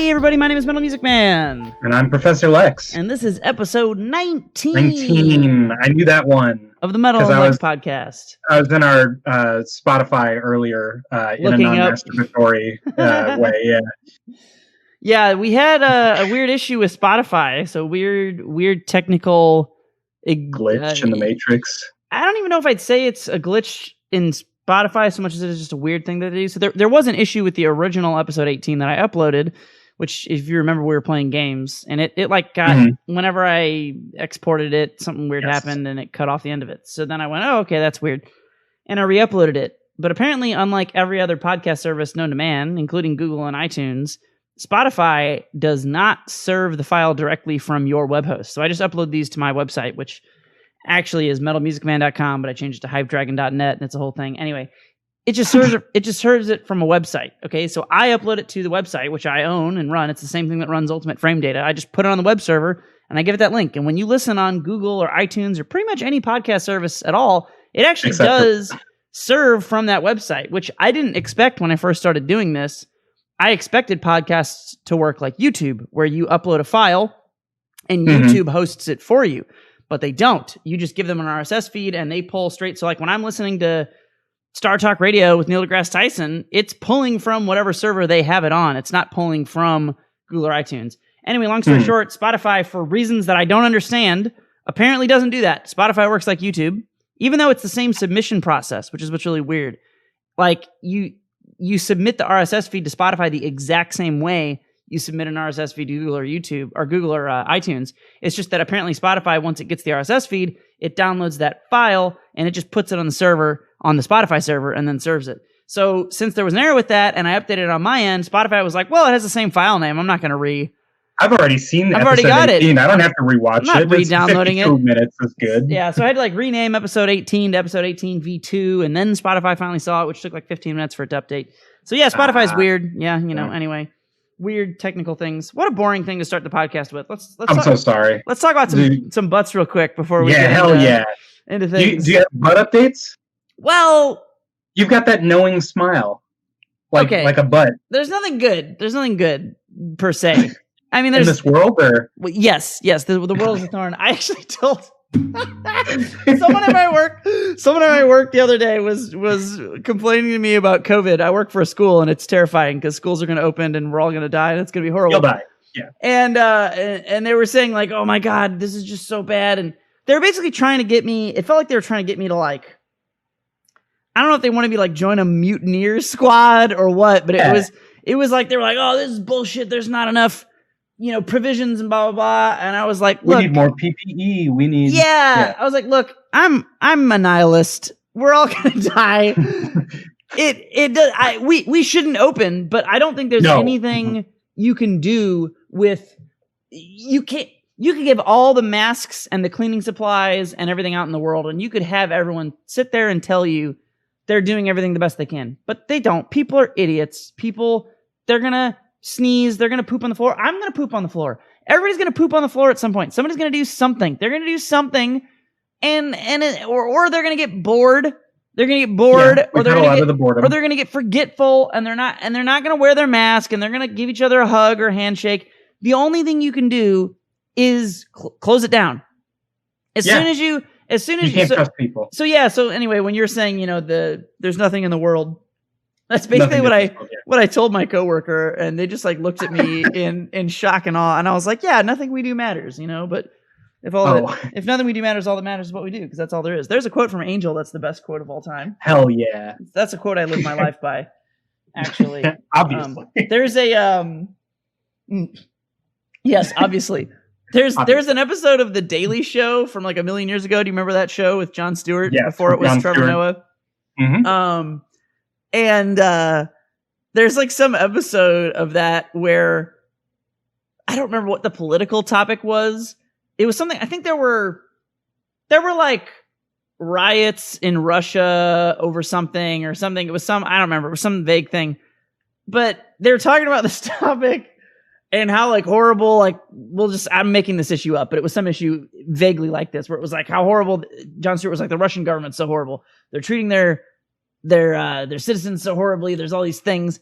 Hey everybody, my name is MetalMusicMan. And I'm Professor Lex. And this is episode 19. 19. I knew that one. Of the Metal and Lex podcast. I was in our Spotify earlier in a non-masturbatory way, yeah. Yeah, we had a weird issue with Spotify. So weird technical... glitch in the Matrix. I don't even know if I'd say it's a glitch in Spotify so much as it is just a weird thing that they do. So there was an issue with the original episode 18 that I uploaded, which, if you remember, we were playing games, and it like got, whenever I exported it, something weird happened, and it cut off the end of it. So then I went, oh, okay, that's weird. And I re-uploaded it. But apparently, unlike every other podcast service known to man, including Google and iTunes, Spotify does not serve the file directly from your web host. So I just upload these to my website, which actually is metalmusicman.com, but I changed it to hypedragon.net, and it's a whole thing. Anyway, it just serves it from a website. Okay, so I upload it to the website, which I own and run. It's the same thing that runs Ultimate Frame Data. I just put it on the web server, and I give it that link. And when you listen on Google or iTunes or pretty much any podcast service at all, it actually does serve from that website, which I didn't expect when I first started doing this. I expected podcasts to work like YouTube, where you upload a file and YouTube hosts it for you. But they don't. You just give them an RSS feed and they pull straight. So like when I'm listening to Star Talk Radio with Neil deGrasse Tyson, it's pulling from whatever server they have it on. It's not pulling from Google or iTunes. Anyway, long story short, Spotify, for reasons that I don't understand, apparently doesn't do that. Spotify works like YouTube, even though it's the same submission process, which is what's really weird. Like you submit the RSS feed to Spotify the exact same way you submit an RSS feed to Google or YouTube or Google or iTunes. It's just that apparently Spotify, once it gets the RSS feed, it downloads that file and it just puts it on the server, on the Spotify server, and then serves it. So since there was an error with that and I updated it on my end, Spotify was like, well, it has the same file name. I'm not going to I've already seen that. I've already got 18. It. I don't have to rewatch it. I'm not re-downloading it. 2 minutes is good. Yeah, so I had to like rename episode 18 to episode 18 V2, and then Spotify finally saw it, which took like 15 minutes for it to update. So yeah, Spotify's weird. Yeah, anyway. Weird technical things. What a boring thing to start the podcast with. I'm so sorry. Let's talk about some butts real quick before we get into things. Do you have butt updates? Well, you've got that knowing smile, like a butt. There's nothing good. There's nothing good per se. I mean, there's in this world, or yes. The world is a thorn. I actually told someone at my work the other day was complaining to me about COVID. I work for a school, and it's terrifying because schools are going to open and we're all going to die, and it's going to be horrible. You'll die. Yeah. And they were saying like, oh my God, this is just so bad. And they were basically trying to get me, it felt like they were trying to get me to like, I don't know if they want to be like join a mutineers squad or what, but it was like, they were like, oh, this is bullshit. There's not enough, provisions and blah, blah, blah. And I was like, look, we need more PPE. We need, I was like, look, I'm a nihilist. We're all going to die. We shouldn't open, but I don't think there's anything you can do with, you can give all the masks and the cleaning supplies and everything out in the world, and you could have everyone sit there and tell you they're doing everything the best they can, but they don't. People are idiots. They're going to sneeze. They're going to poop on the floor. I'm going to poop on the floor. Everybody's going to poop on the floor at some point. Somebody's going to do something. They're going to do something, or they're going to get bored. They're going to get bored, or they're going to get forgetful, and they're not going to wear their mask, and they're going to give each other a hug or handshake. The only thing you can do is close it down. As soon as you can't trust people. So anyway, when you're saying, there's nothing in the world, that's basically what I told my coworker, and they just like looked at me in shock and awe, and I was like, yeah, nothing we do matters, but if nothing we do matters, all that matters is what we do, because that's all there is. There's a quote from Angel that's the best quote of all time. Hell yeah. That's a quote I live my life by, actually. Obviously. There's a yes, obviously. There's an episode of The Daily Show from like a million years ago. Do you remember that show with Jon Stewart before it was Jon Trevor Stewart. Noah? Mm-hmm. And there's like some episode of that where I don't remember what the political topic was. It was something, I think there were like riots in Russia over something or something. It was I don't remember. It was some vague thing. But they were talking about this topic and how like horrible, like I'm making this issue up, but it was some issue vaguely like this, where it was like how horrible Jon Stewart was like, the Russian government's so horrible. They're treating their citizens so horribly. There's all these things.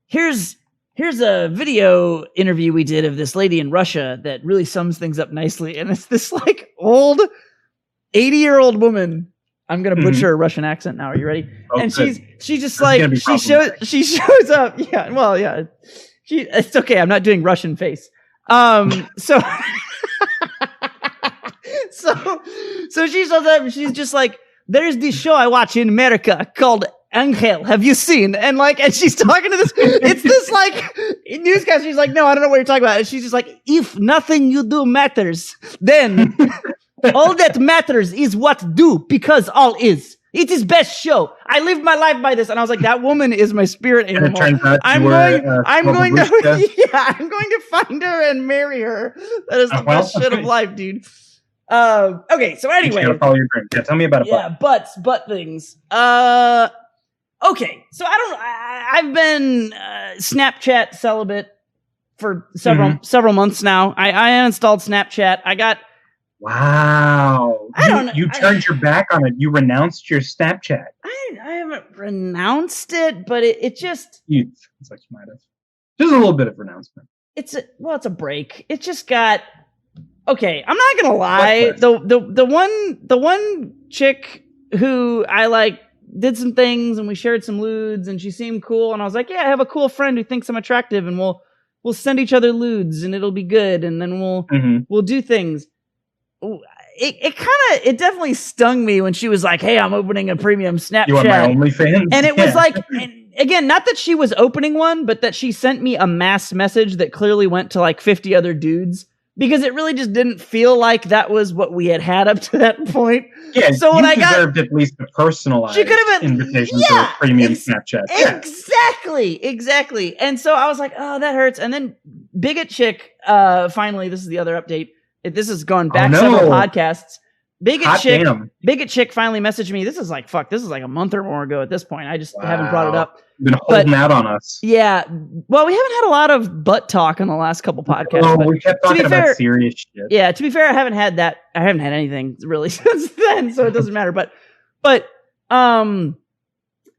Here's here's a video interview we did of this lady in Russia that really sums things up nicely. And it's this like old 80-year-old woman. I'm going to butcher her Russian accent now. Are you ready? Oh, and she's just like, she shows up. Yeah. Well, yeah, it's okay. I'm not doing Russian face. So she shows up and she's just like, there's this show I watch in America called Angel. Have you seen? And she's talking to this, it's this like newscaster. She's like, no, I don't know what you're talking about. And she's just like, if nothing you do matters, then all that matters is what do, because all is. It is best show. I live my life by this. And I was like, that woman is my spirit animal. And it turns out I'm going to find her and marry her. That is the best shit of life, dude. Okay, so anyway. You follow your dream. Yeah, tell me about it. Yeah, butt things. Okay, so I've been Snapchat celibate for several months now. I uninstalled Snapchat. I got. Wow. I don't know. You turned your back on it. You renounced your Snapchat. I haven't renounced it, but it just. It's like you might have. Just a little bit of renouncement. It's a break. It just got. Okay, I'm not gonna lie. The one chick who I like did some things and we shared some lewds and she seemed cool and I was like, yeah, I have a cool friend who thinks I'm attractive and we'll send each other lewds and it'll be good and then we'll do things. It definitely stung me when she was like, hey, I'm opening a premium Snapchat. You want my OnlyFans? And it was like, again, not that she was opening one, but that she sent me a mass message that clearly went to like 50 other dudes. Because it really just didn't feel like that was what we had up to that point. Yeah, so when I deserved at least a personalized invitation to a premium Snapchat. Exactly. And so I was like, oh, that hurts. And then Bigot Chick, finally, this is the other update. This has gone back several podcasts. Bigot Chick finally messaged me. This is like a month or more ago at this point. I just haven't brought it up. Been holding out on us. Yeah. Well, we haven't had a lot of butt talk on the last couple podcasts. Oh, we kept talking about serious shit. Yeah, to be fair, I haven't had that. I haven't had anything really since then, so it doesn't matter. But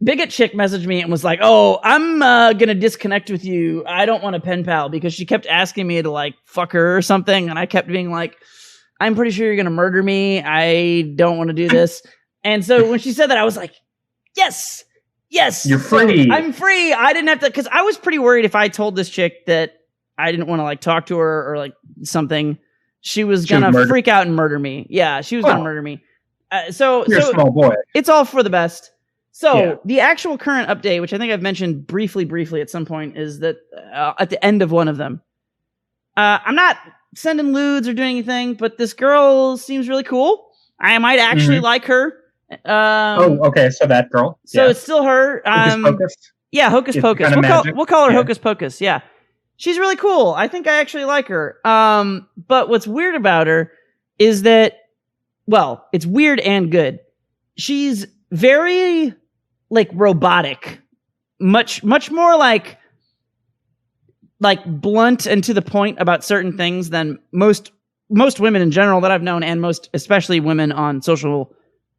Bigot Chick messaged me and was like, oh, I'm gonna disconnect with you. I don't want a pen pal because she kept asking me to like fuck her or something, and I kept being like, I'm pretty sure you're gonna murder me. I don't want to do this. And so when she said that, I was like, yes, you're free. So I'm free. I didn't have to, because I was pretty worried if I told this chick that I didn't want to like talk to her or like something, she was gonna freak out and murder me. Yeah, she was gonna murder me. So you're a small boy. It's all for the best. So the actual current update, which I think I've mentioned briefly at some point, is that at the end of one of them, I'm not sending lewds or doing anything, but this girl seems really cool. I might actually like her. Okay. So that girl. So it's still her. Hocus Pocus? Yeah, Hocus Pocus. We'll call her Hocus Pocus. Yeah, she's really cool. I think I actually like her. But what's weird about her is that, well, it's weird and good. She's very like robotic, much more like blunt and to the point about certain things than most women in general that I've known, and most especially women on social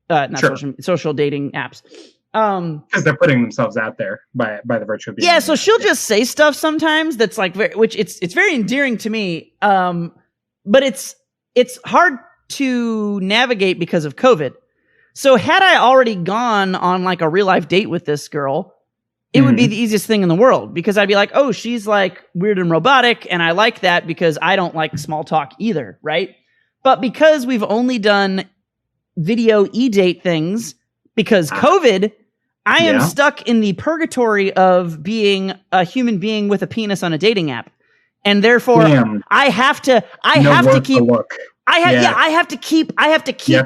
dating apps. Because they're putting themselves out there by the virtue of being. Yeah, so she'll just say stuff sometimes that's like which it's very endearing to me. But it's hard to navigate because of COVID. So had I already gone on like a real life date with this girl, it would be the easiest thing in the world, because I'd be like, oh, she's like weird and robotic, and I like that because I don't like small talk either, right? But because we've only done video e-date things because COVID, I am stuck in the purgatory of being a human being with a penis on a dating app. And therefore I have to keep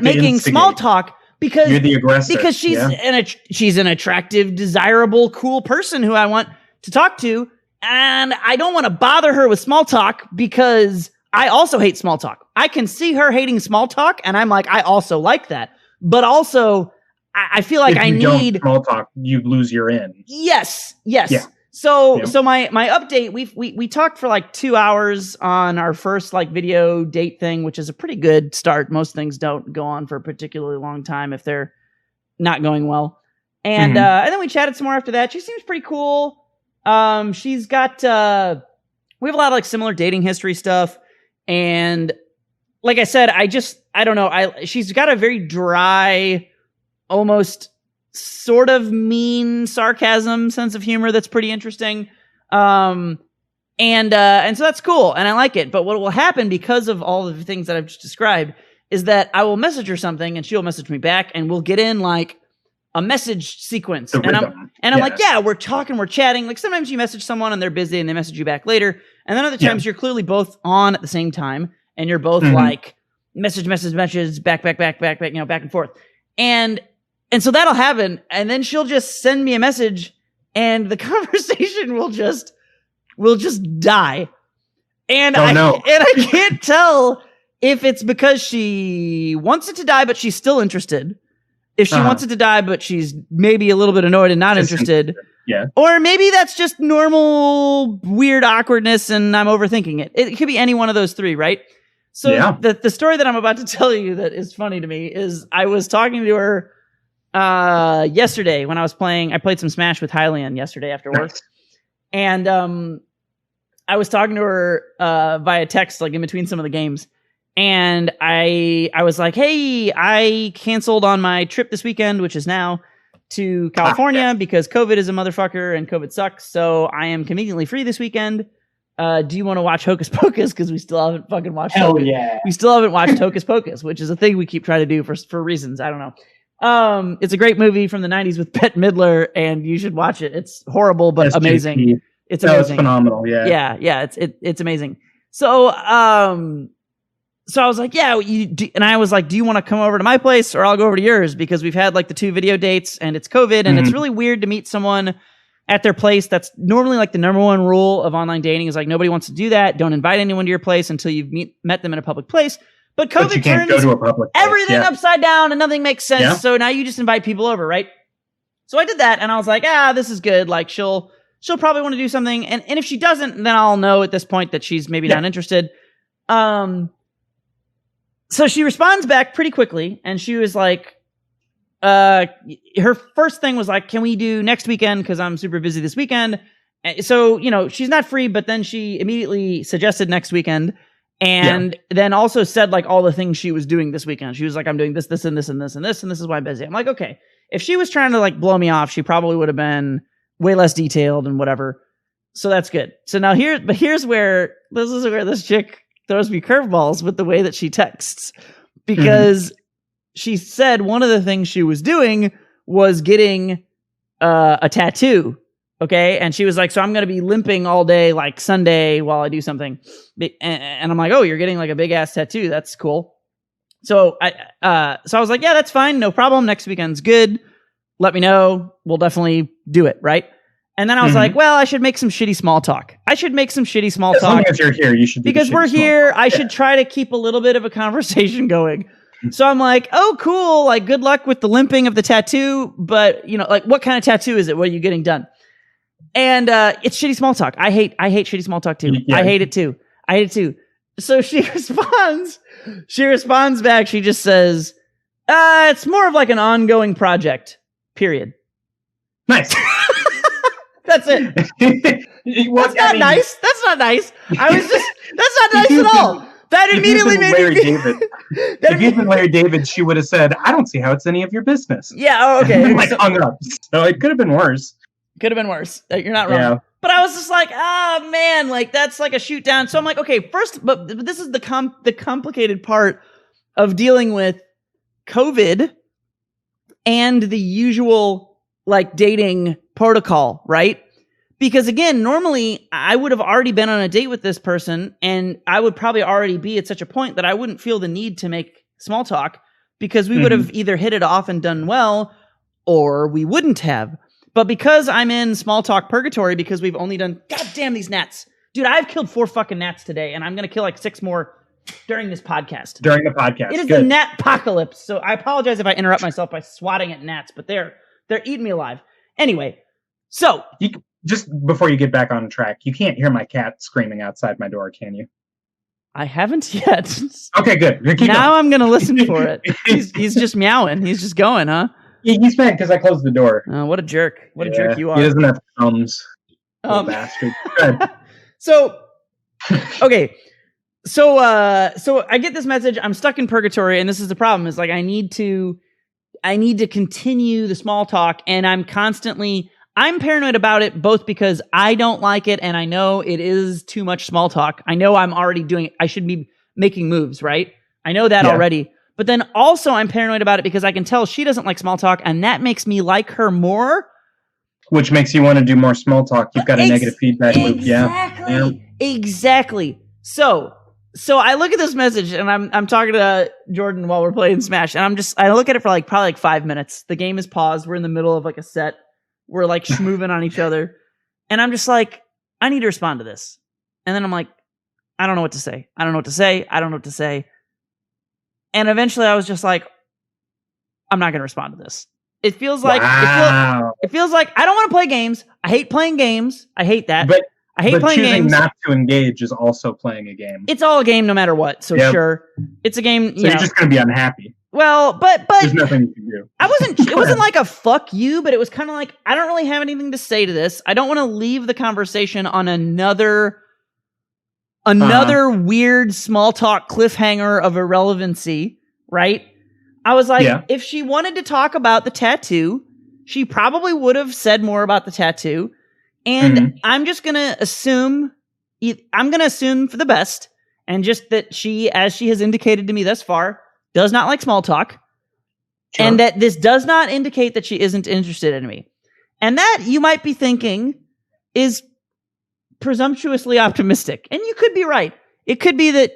making small talk because you're the aggressor. Because she's an attractive, desirable, cool person who I want to talk to, and I don't want to bother her with small talk because I also hate small talk. I can see her hating small talk, and I'm like, I also like that. But also, I feel like I need small talk. You lose your in. Yes. Yeah. So my update, we talked for like 2 hours on our first like video date thing, which is a pretty good start. Most things don't go on for a particularly long time if they're not going well. And and then we chatted some more after that. She seems pretty cool. She's got we have a lot of like similar dating history stuff, and like I said, I don't know. She's got a very dry, almost sort of mean sarcasm sense of humor that's pretty interesting. And so that's cool, and I like it. But what will happen because of all of the things that I've just described is that I will message her something, and she'll message me back, and we'll get in like a message sequence. And I'm like, yeah, we're talking, we're chatting. Like sometimes you message someone and they're busy and they message you back later. And then other times you're clearly both on at the same time, and you're both like message, back, you know, back and forth. And so that'll happen. And then she'll just send me a message and the conversation will just die. And I can't tell if it's because she wants it to die, but she's still interested. If she wants it to die, but she's maybe a little bit annoyed and not interested. Yeah. Or maybe that's just normal weird awkwardness and I'm overthinking it. It could be any one of those three, right? So the story that I'm about to tell you that is funny to me is I was talking to her yesterday when I played some Smash with Hylian yesterday after work. Nice. And I was talking to her via text, like in between some of the games. And I was like, hey, I canceled on my trip this weekend, which is now to California because COVID is a motherfucker and COVID sucks. So I am conveniently free this weekend. Do you want to watch Hocus Pocus? Because we still haven't fucking watched We still haven't watched Hocus Pocus, which is a thing we keep trying to do for reasons. I don't know. It's a great movie from the 90s with Bette Midler, and you should watch it. It's horrible, but amazing. It's amazing. It's phenomenal. Yeah. Yeah. It's amazing. So, so I was like, and I was like, do you want to come over to my place or I'll go over to yours? Because we've had like the 2 video dates and it's COVID and it's really weird to meet someone at their place. That's normally like the number one rule of online dating is like, nobody wants to do that. Don't invite anyone to your place until you've met them in a public place. But COVID turns everything upside down and nothing makes sense. Yeah. So now you just invite people over, right? So I did that and I was like, this is good. Like she'll probably want to do something. And if she doesn't, then I'll know at this point that she's maybe not interested. So she responds back pretty quickly, and she was like, her first thing was like, can we do next weekend? Because I'm super busy this weekend. So, you know, she's not free, but then she immediately suggested next weekend, and then also said like all the things she was doing this weekend. She was like, I'm doing this, and this, and this, and this, and this is why I'm busy. I'm like, okay, if she was trying to like blow me off, she probably would have been way less detailed and whatever. So that's good. So now here's where this chick throws me curveballs with the way that she texts, because she said one of the things she was doing was getting a tattoo. Okay. And she was like, so I'm going to be limping all day, like Sunday while I do something. And I'm like, oh, you're getting like a big ass tattoo. That's cool. So I was like, yeah, that's fine. No problem. Next weekend's good. Let me know. We'll definitely do it. Right. And then I was like, well, I should make some shitty small talk. As long as you're here, you should do because we're here. I should try to keep a little bit of a conversation going. So I'm like, oh, cool. Like, good luck with the limping of the tattoo. But, you know, like, what kind of tattoo is it? What are you getting done? And it's shitty small talk. I hate shitty small talk too. Yeah. I hate it too. So she responds back. She just says, it's more of like an ongoing project, period. Nice. That's it. That's not nice. That's not nice. That's not nice at all. That immediately made Larry David. If you'd been Larry David, she would have said, I don't see how it's any of your business. Yeah, oh, okay. Like hung up. So it could have been worse. You're not wrong. Yeah. But I was just like, man, like that's like a shoot down. So I'm like, okay, first, but this is the complicated part of dealing with COVID and the usual like dating protocol, right? Because again, normally I would have already been on a date with this person and I would probably already be at such a point that I wouldn't feel the need to make small talk because we would have either hit it off and done well or we wouldn't have. But because I'm in small talk purgatory because we've only done, goddamn these gnats. Dude, I've killed 4 fucking gnats today and I'm going to kill like 6 more during this podcast. It is the gnat apocalypse. So I apologize if I interrupt myself by swatting at gnats, but they're eating me alive. Anyway, so just before you get back on track, you can't hear my cat screaming outside my door, can you? I haven't yet. Okay, good. Now I'm going to listen for it. He's just meowing. He's just going, huh? He's mad because I closed the door. Oh, what a jerk. What a jerk you are. He doesn't have thumbs. Bastard. So, okay. So I get this message. I'm stuck in purgatory, and this is the problem. Is like I need to continue the small talk, and I'm paranoid about it, both because I don't like it, and I know it is too much small talk. I know I'm already I should be making moves, right? I know that already. But then also I'm paranoid about it because I can tell she doesn't like small talk, and that makes me like her more. Which makes you want to do more small talk. You've got a negative feedback loop. Yeah. Exactly. So I look at this message, and I'm talking to Jordan while we're playing Smash, and I look at it for probably 5 minutes. The game is paused. We're in the middle of a set. We're schmooving on each other. And I'm just like, I need to respond to this. And then I'm like, I don't know what to say. I don't know what to say. And eventually I was just like, I'm not going to respond to this. It feels like, it feels like I don't want to play games. I hate playing games. I hate that. I hate playing games. Choosing not to engage is also playing a game. It's all a game no matter what. So sure. It's a game. So you're just going to be unhappy. Well, but there's nothing you can do. It wasn't like a fuck you, but it was kind of like, I don't really have anything to say to this. I don't want to leave the conversation on another weird small talk cliffhanger of irrelevancy, right? I was like, if she wanted to talk about the tattoo, she probably would have said more about the tattoo. And I'm just going to assume for the best, and just that she, as she has indicated to me thus far, does not like small talk, and that this does not indicate that she isn't interested in me. And that, you might be thinking, is presumptuously optimistic. And you could be right. It could be that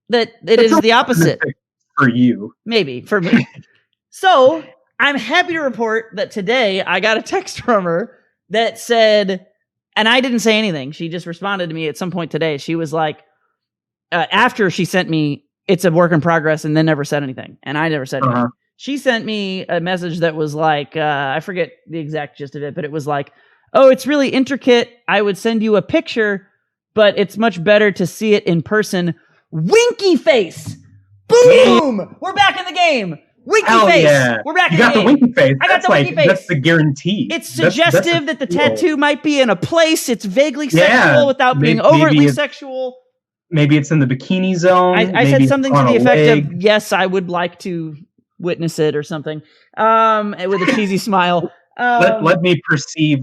it is the opposite. For you. Maybe, for me. So, I'm happy to report that today I got a text from her that said, and I didn't say anything. She just responded to me at some point today. She was like, after she sent me, it's a work in progress, and then never said anything. And I never said anything. She sent me a message that was like, I forget the exact gist of it, but it was like, oh, it's really intricate. I would send you a picture, but it's much better to see it in person. Winky face. Boom! We're back in the game. Winky face. Yeah. We're back in the game. You got the winky face. I got the winky face. That's the guarantee. It's suggestive that the tattoo might be in a place. It's vaguely sexual without being overtly sexual. Maybe it's in the bikini zone. I said something to the effect of, yes, I would like to witness it or something, with a cheesy smile. Let me perceive.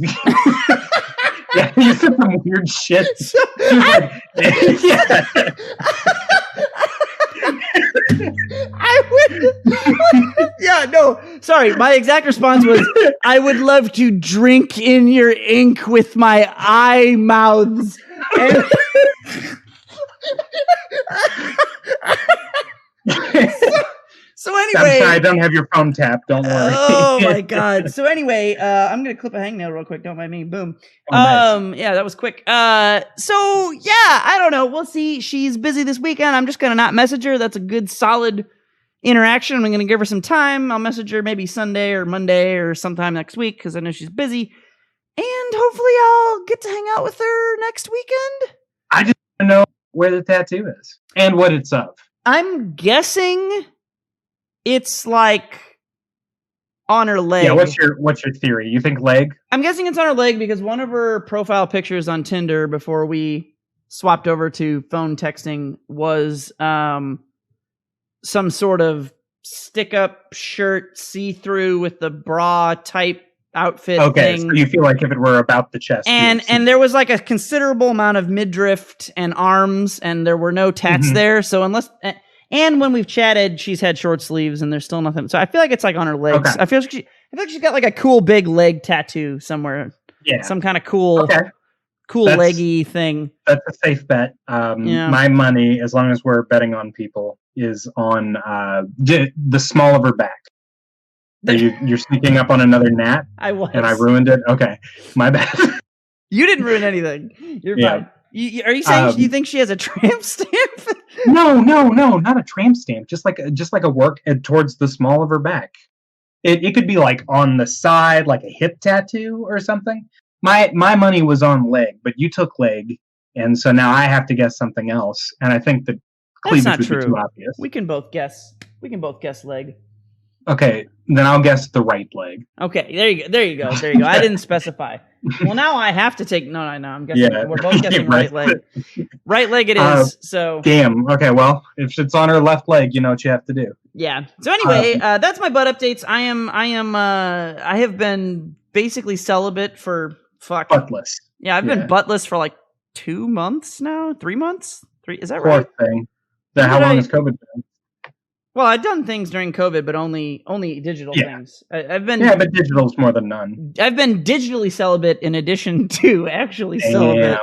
Yeah, you said some weird shit. Sorry. My exact response was, I would love to drink in your ink with my eye mouths. So anyway, I'm sorry, I don't have your phone tapped. Don't worry. Oh my god. So anyway, I'm gonna clip a hangnail real quick. Don't mind me. Boom. Nice. Yeah, that was quick. So yeah, I don't know. We'll see. She's busy this weekend. I'm just gonna not message her. That's a good, solid interaction. I'm gonna give her some time. I'll message her maybe Sunday or Monday or sometime next week because I know she's busy. And hopefully, I'll get to hang out with her next weekend. I just want to know where the tattoo is and what it's of. I'm guessing it's like on her leg. Yeah, what's your theory? You think leg? I'm guessing it's on her leg because one of her profile pictures on Tinder before we swapped over to phone texting was some sort of stick-up shirt, see-through with the bra type outfit thing. So you feel like if it were about the chest. And there was like a considerable amount of midriff and arms, and there were no tats there. So unless... And when we've chatted, she's had short sleeves, and there's still nothing. So I feel like it's like on her legs. Okay. I feel like she's got like a cool big leg tattoo somewhere. Yeah, some kind of cool leggy thing. That's a safe bet. My money, as long as we're betting on people, is on the small of her back. You're sneaking up on another gnat. I was, and I ruined it. Okay, my bad. You didn't ruin anything. You're fine. Are you saying you think she has a tramp stamp? No, not a tramp stamp. Just like a work towards the small of her back. It could be like on the side, like a hip tattoo or something. My money was on leg, but you took leg, and so now I have to guess something else. And I think that cleavage would be too obvious. We can both guess. Leg. Okay, then I'll guess the right leg. Okay, there you go. I didn't specify. Well, now I have to take. No, I'm guessing we're both guessing right leg. Right leg it is. So damn. Okay, well, if it's on her left leg, you know what you have to do. Yeah. So anyway, that's my butt updates. I have been basically celibate for buttless. Yeah, I've been buttless for like 2 months now. 3 months. Is that Poor right? Thing. How long has COVID been? Well, I've done things during COVID, but only digital things. I've been but digital's more than none. I've been digitally celibate in addition to actually celibate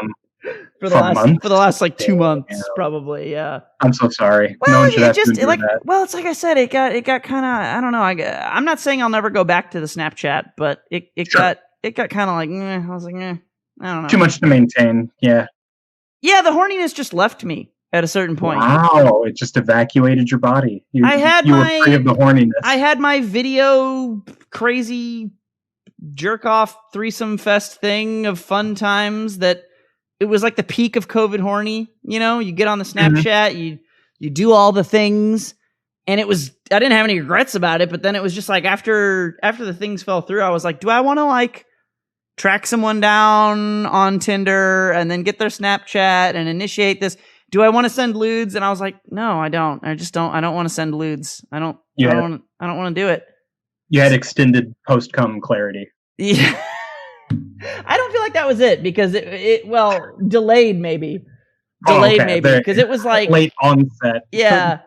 for the last like 2 months, probably. Yeah. I'm so sorry. Well, no one should have just to do that. Well, it's like I said, it got kind of, I don't know. I'm not saying I'll never go back to the Snapchat, but it got kind of like I was like, I don't know. Too much to maintain. Yeah. Yeah, the horniness just left me at a certain point. Wow, it just evacuated your body. You were free of the horniness. I had my video crazy jerk off threesome fest thing of fun times that it was like the peak of COVID horny. You know, you get on the Snapchat, you do all the things, and I didn't have any regrets about it. But then it was just like after the things fell through, I was like, do I want to like track someone down on Tinder and then get their Snapchat and initiate this? Do I want to send lewds? And I was like, no, I don't. I don't want to send lewds. I don't want to do it. You had extended post-cum clarity. Yeah. I don't feel like that was it because it delayed maybe. Because it was like late onset. Yeah.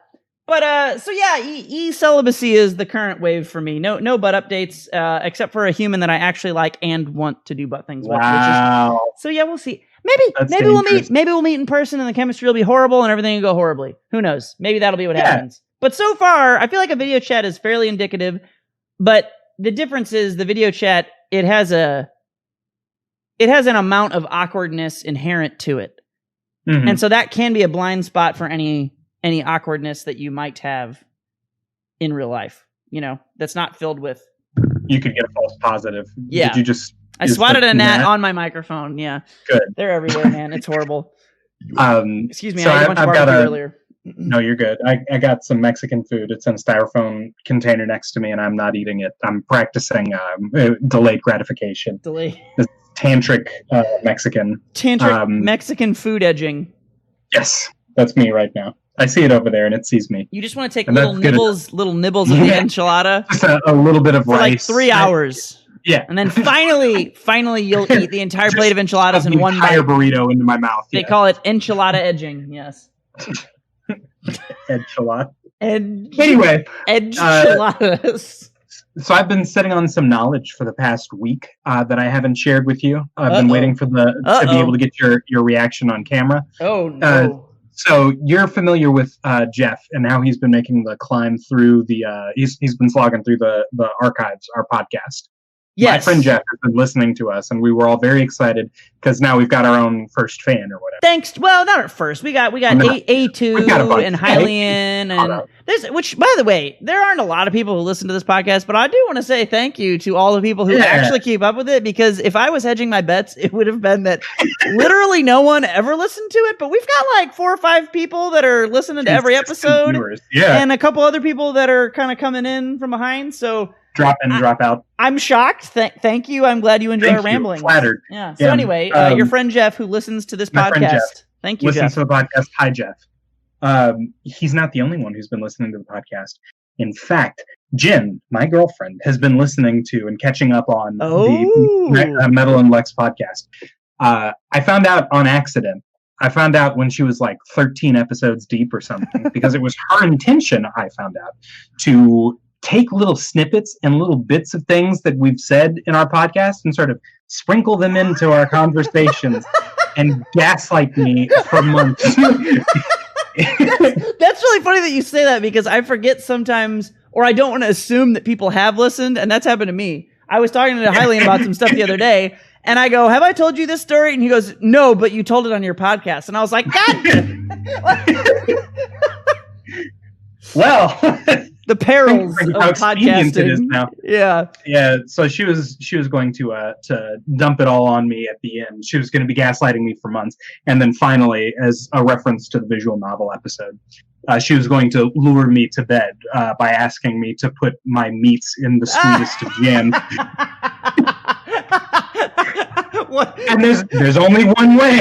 But so yeah, e-celibacy is the current wave for me. No butt updates, except for a human that I actually like and want to do butt things with. Wow. So yeah, we'll see. Maybe we'll meet. Maybe we'll meet in person, and the chemistry will be horrible, and everything will go horribly. Who knows? Maybe that'll be what happens. But so far, I feel like a video chat is fairly indicative. But the difference is the video chat it has an amount of awkwardness inherent to it, and so that can be a blind spot for any awkwardness that you might have in real life. You know, that's not filled with. You could get a false positive. Yeah. Did you just? I swatted a gnat on my microphone. Yeah. Good. They're everywhere, man. It's horrible. Excuse me. So I ate a bunch of barbecue earlier. No, you're good. I got some Mexican food. It's in a styrofoam container next to me, and I'm not eating it. I'm practicing delayed gratification. This tantric Mexican. Tantric Mexican food edging. Yes, that's me right now. I see it over there, and it sees me. You just want to take little nibbles of the enchilada. Just a little bit of for rice. Like 3 hours. Yeah. And then finally you'll eat the entire plate of enchiladas in one bite. Entire burrito into my mouth. They call it enchilada edging. Yes. Enchilada. Anyway. Enchiladas. So I've been sitting on some knowledge for the past week that I haven't shared with you. I've been waiting for to be able to get your reaction on camera. Oh no. So you're familiar with Jeff and how he's been making the climb through the he's been slogging through the archives, our podcast. Yes. My friend Jeff has been listening to us, and we were all very excited because now we've got our own first fan or whatever. Thanks. Well, not our first. We got A2 and Hylian, and there's which, by the way, there aren't a lot of people who listen to this podcast, but I do want to say thank you to all the people who actually keep up with it, because if I was hedging my bets, it would have been that literally no one ever listened to it. But we've got like 4 or 5 people that are listening to every episode, and a couple other people that are kind of coming in from behind. So. Drop in, drop out. I'm shocked. Thank you. I'm glad you enjoy our rambling. Flattered. Yeah. So anyway, your friend Jeff, who listens to this podcast. Thank you, Jeff. Listens to the podcast. Hi, Jeff. He's not the only one who's been listening to the podcast. In fact, Jen, my girlfriend, has been listening to and catching up on the Metal and Lex podcast. I found out on accident. I found out when she was like 13 episodes deep or something, because it was her intention, I found out, to take little snippets and little bits of things that we've said in our podcast and sort of sprinkle them into our conversations and gaslight me for months. That's really funny that you say that, because I forget sometimes, or I don't want to assume that people have listened, and that's happened to me. I was talking to Hylian about some stuff the other day, and I go, "Have I told you this story?" And he goes, "No, but you told it on your podcast." And I was like, "God!" Well, the perils of podcasting. It is now. Yeah. So she was going to dump it all on me at the end. She was going to be gaslighting me for months, and then finally, as a reference to the visual novel episode, she was going to lure me to bed by asking me to put my meats in the sweetest of jams. And there's only one way.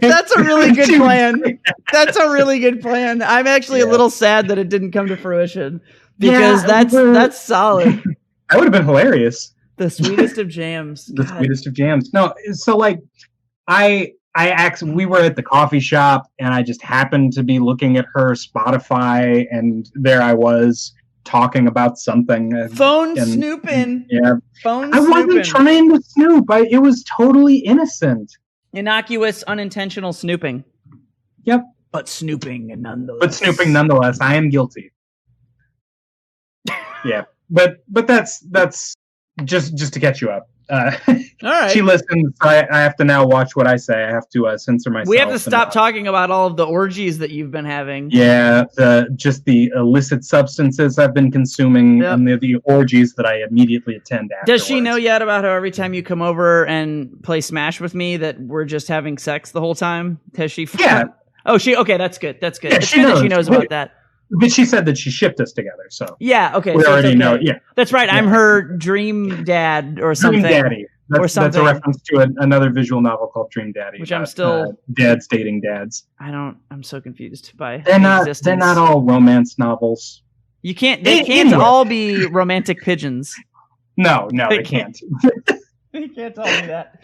That's a really good plan. That's a really good plan. I'm actually a little sad that it didn't come to fruition because that's solid. That would have been hilarious. The sweetest of jams. The sweetest of jams. No, so like we were at the coffee shop and I just happened to be looking at her Spotify and there I was talking about something. Phone snooping. Yeah. Phone I wasn't trying to snoop. It was totally innocent. Innocuous, unintentional snooping. Yep. But snooping nonetheless. I am guilty. Yeah. But that's just to catch you up. All right. She listens. I have to now watch what I say. I have to censor myself. We have to stop talking about all of the orgies that you've been having. Yeah, just the illicit substances I've been consuming and the orgies that I immediately attend afterwards. Does she know yet about how every time you come over and play Smash with me that we're just having sex the whole time? Has she? Yeah. Oh, okay, that's good. That's good. Yeah, it's good that she knows about that. But she said that she shipped us together, so yeah, okay. We already know. Yeah, that's right. Yeah. I'm her dream dad or something. Dream Daddy. That's a reference to another visual novel called Dream Daddy, which I'm still dads dating dads. I'm so confused by. They're not all romance novels. You can't. They can't all be romantic pigeons. No, they can't. You can't tell me that.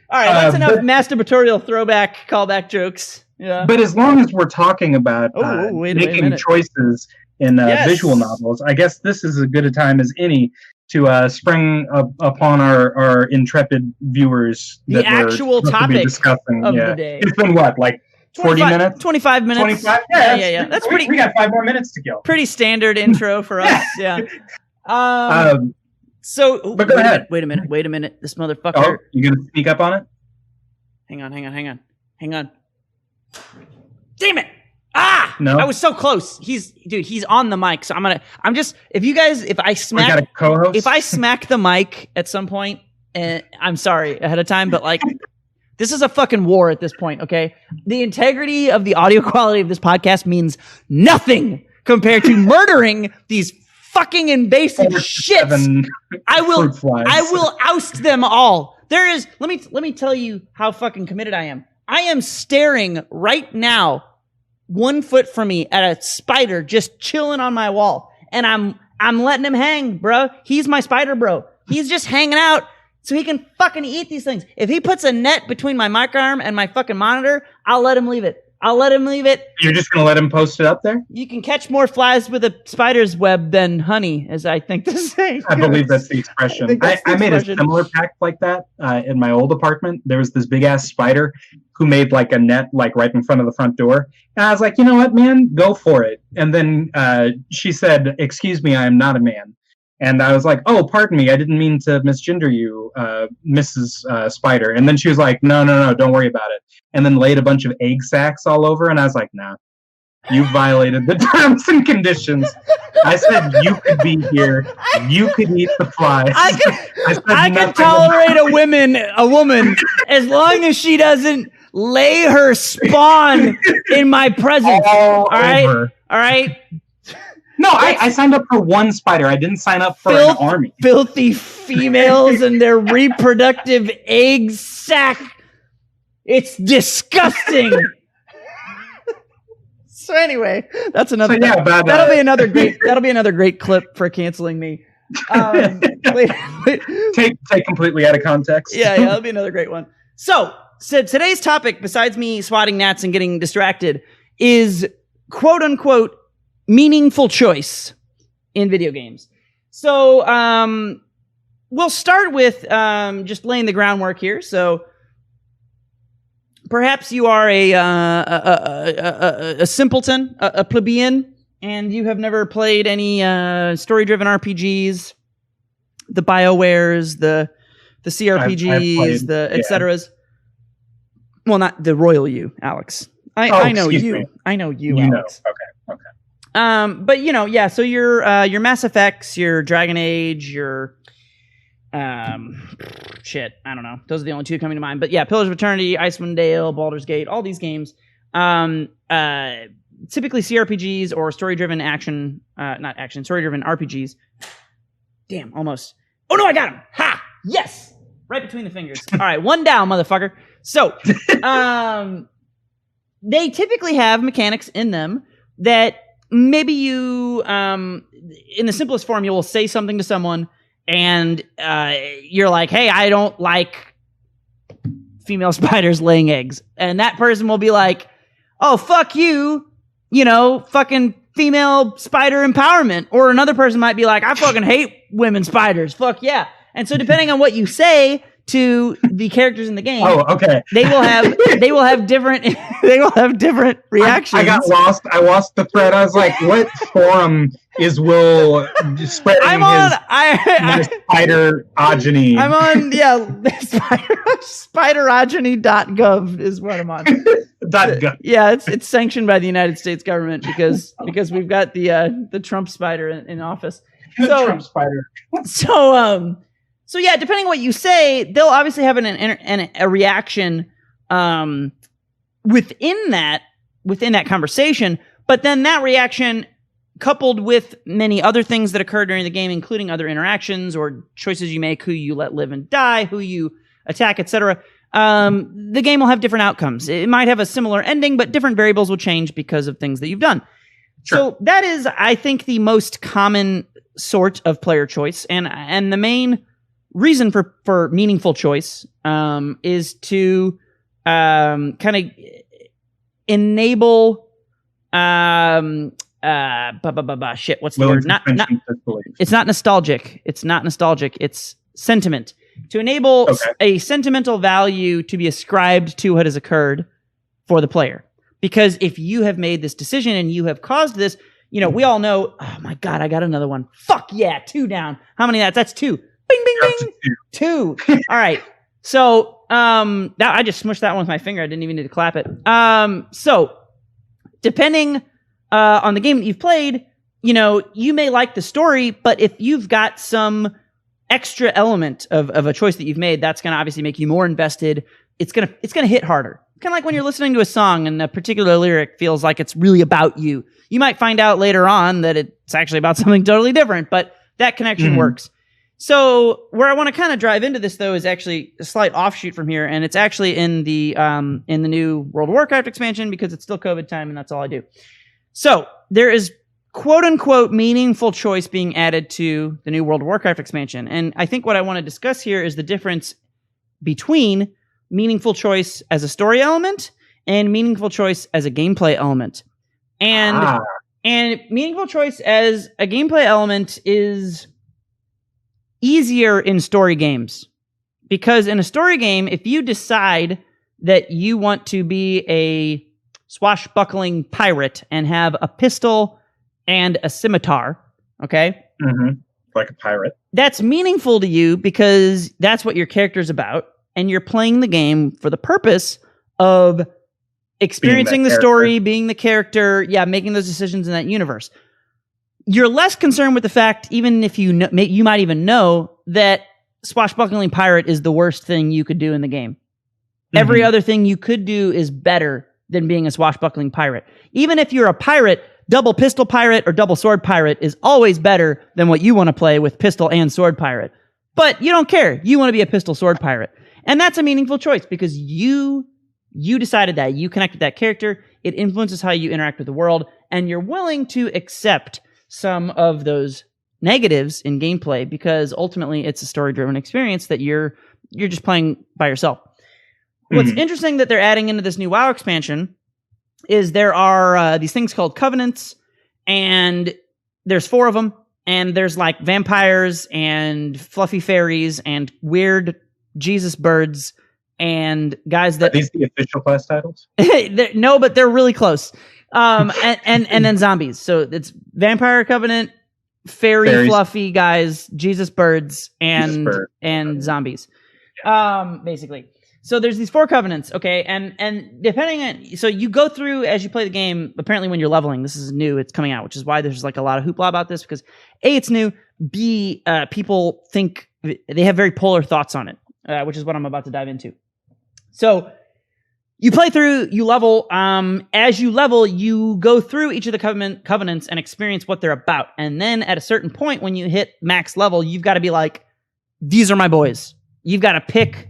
All right, that's enough masturbatorial throwback callback jokes. Yeah. But as long as we're talking about making choices in visual novels, I guess this is as good a time as any to spring upon our intrepid viewers. The actual topic discussing of the day. It's been what, like 40 minutes? 25 minutes. 25? Yeah. That's pretty. We got 5 more minutes to kill. Pretty standard intro for us. Yeah. So, but go ahead. Wait a minute. This motherfucker. Oh, you gonna sneak up on it? Hang on. Damn it! Ah! No. I was so close. He's on the mic, so if I smack the mic at some point, I'm sorry ahead of time, but like, this is a fucking war at this point, okay? The integrity of the audio quality of this podcast means nothing compared to murdering these fucking invasive shits. I will oust them all. Let me tell you how fucking committed I am. I am staring right now, 1 foot from me, at a spider just chilling on my wall, and I'm letting him hang, bro. He's my spider bro. He's just hanging out so he can fucking eat these things. If he puts a net between my mic arm and my fucking monitor, I'll let him leave it. You're just going to let him post it up there? You can catch more flies with a spider's web than honey, as I think the saying. I believe that's the expression. I made a similar pact like that in my old apartment. There was this big-ass spider who made like a net like right in front of the front door. And I was like, you know what, man? Go for it. And then she said, excuse me, I am not a man. And I was like, oh, pardon me. I didn't mean to misgender you, Mrs. Spider. And then she was like, no, don't worry about it. And then laid a bunch of egg sacs all over. And I was like, nah, you violated the terms and conditions. I said you could be here. You could eat the flies. I can tolerate a woman as long as she doesn't lay her spawn in my presence. All right? No, I signed up for one spider. I didn't sign up for an army. Filthy females and their reproductive egg sac. It's disgusting. So anyway, that's another. So that'll be another great clip for canceling me. Take completely out of context. Yeah, that'll be another great one. So today's topic, besides me swatting gnats and getting distracted, is quote unquote meaningful choice in video games. So we'll start with just laying the groundwork here. So perhaps you are a simpleton, a plebeian, and you have never played any story-driven RPGs, the BioWares, the CRPGs, the etc.s. Well, not the royal you, Alex. I know you. Me. I know you, Alex. Okay. But so your Mass Effects, your Dragon Age, your shit, I don't know. Those are the only two coming to mind. But yeah, Pillars of Eternity, Icewind Dale, Baldur's Gate, all these games. typically CRPGs or story-driven story-driven RPGs. Damn, almost. Oh no, I got him! Ha! Yes! Right between the fingers. All right, one down, motherfucker. So, they typically have mechanics in them that maybe you, in the simplest form, you will say something to someone and you're like, hey, I don't like female spiders laying eggs. And that person will be like, oh, fuck you, fucking female spider empowerment. Or another person might be like, I fucking hate women spiders. Fuck yeah. And so depending on what you say to the characters in the game, they will have different reactions. I got lost. I lost the thread. I was like, what forum is Will spreading his spiderogeny? I'm on spiderogeny.gov is what I'm on. .gov. Yeah, it's sanctioned by the United States government because we've got the Trump spider in office. Trump spider. So yeah, depending on what you say, they'll obviously have a reaction within that conversation. But then that reaction, coupled with many other things that occur during the game, including other interactions or choices you make, who you let live and die, who you attack, etc., the game will have different outcomes. It might have a similar ending, but different variables will change because of things that you've done. Sure. So that is, I think, the most common sort of player choice, and the main reason for meaningful choice is to kind of enable shit. What's the word? It's not nostalgic. It's not nostalgic. It's sentiment. To enable a sentimental value to be ascribed to what has occurred for the player. Because if you have made this decision and you have caused this, we all know, oh my God, I got another one. Fuck yeah, 2 down. How many that's 2. Bing, bing, bing. 2. All right. So, I just smushed that one with my finger. I didn't even need to clap it. So, depending on the game that you've played, you may like the story, but if you've got some extra element of a choice that you've made, that's going to obviously make you more invested. It's going to hit harder. Kind of like when you're listening to a song and a particular lyric feels like it's really about you. You might find out later on that it's actually about something totally different, but that connection works. So where I want to kind of drive into this, though, is actually a slight offshoot from here, and it's actually in the new World of Warcraft expansion because it's still COVID time, and that's all I do. So there is quote-unquote meaningful choice being added to the new World of Warcraft expansion, and I think what I want to discuss here is the difference between meaningful choice as a story element and meaningful choice as a gameplay element. And meaningful choice as a gameplay element is easier in story games. Because in a story game, if you decide that you want to be a swashbuckling pirate and have a pistol and a scimitar, okay? Mm-hmm. Like a pirate. That's meaningful to you because that's what your character's about, and you're playing the game for the purpose of experiencing the story, being the character, making those decisions in that universe. You're less concerned with the fact, even if you might even know that swashbuckling pirate is the worst thing you could do in the game. Mm-hmm. Every other thing you could do is better than being a swashbuckling pirate. Even if you're a pirate, double pistol pirate or double sword pirate is always better than what you want to play with pistol and sword pirate. But you don't care. You want to be a pistol sword pirate. And that's a meaningful choice because you decided that. You connected that character. It influences how you interact with the world. And you're willing to accept some of those negatives in gameplay because ultimately it's a story-driven experience that you're just playing by yourself. Mm-hmm. What's interesting that they're adding into this new WoW expansion is there are these things called covenants, and there's 4 of them, and there's like vampires and fluffy fairies and weird Jesus birds and guys that... Are these the official class titles? No, but they're really close. And then zombies. So it's Vampire Covenant, fairies, fluffy guys, Jesus birds, and zombies. Yeah. Basically. So there's these 4 covenants, okay? And depending on... So you go through as you play the game, apparently when you're leveling, this is new, it's coming out, which is why there's like a lot of hoopla about this, because A, it's new, B, people think... They have very polar thoughts on it, which is what I'm about to dive into. So You play through, you level. As you level, you go through each of the covenants and experience what they're about. And then at a certain point, when you hit max level, you've got to be like, these are my boys. You've got to pick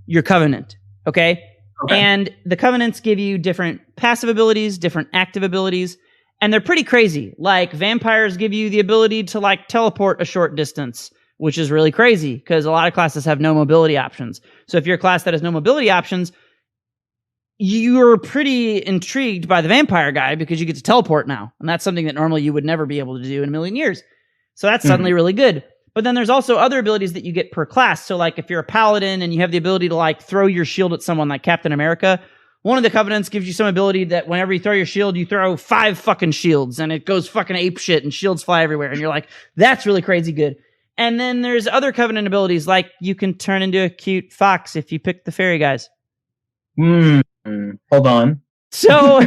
your covenant. Okay? And the covenants give you different passive abilities, different active abilities, and they're pretty crazy. Like vampires give you the ability to like teleport a short distance, which is really crazy because a lot of classes have no mobility options. So if you're a class that has no mobility options, you're pretty intrigued by the vampire guy because you get to teleport now. And that's something that normally you would never be able to do in a million years. So that's suddenly really good. But then there's also other abilities that you get per class. So like if you're a paladin and you have the ability to like throw your shield at someone like Captain America, one of the covenants gives you some ability that whenever you throw your shield, you throw 5 fucking shields and it goes fucking ape shit and shields fly everywhere. And you're like, that's really crazy good. And then there's other covenant abilities like you can turn into a cute fox if you pick the fairy guys. Hold on. So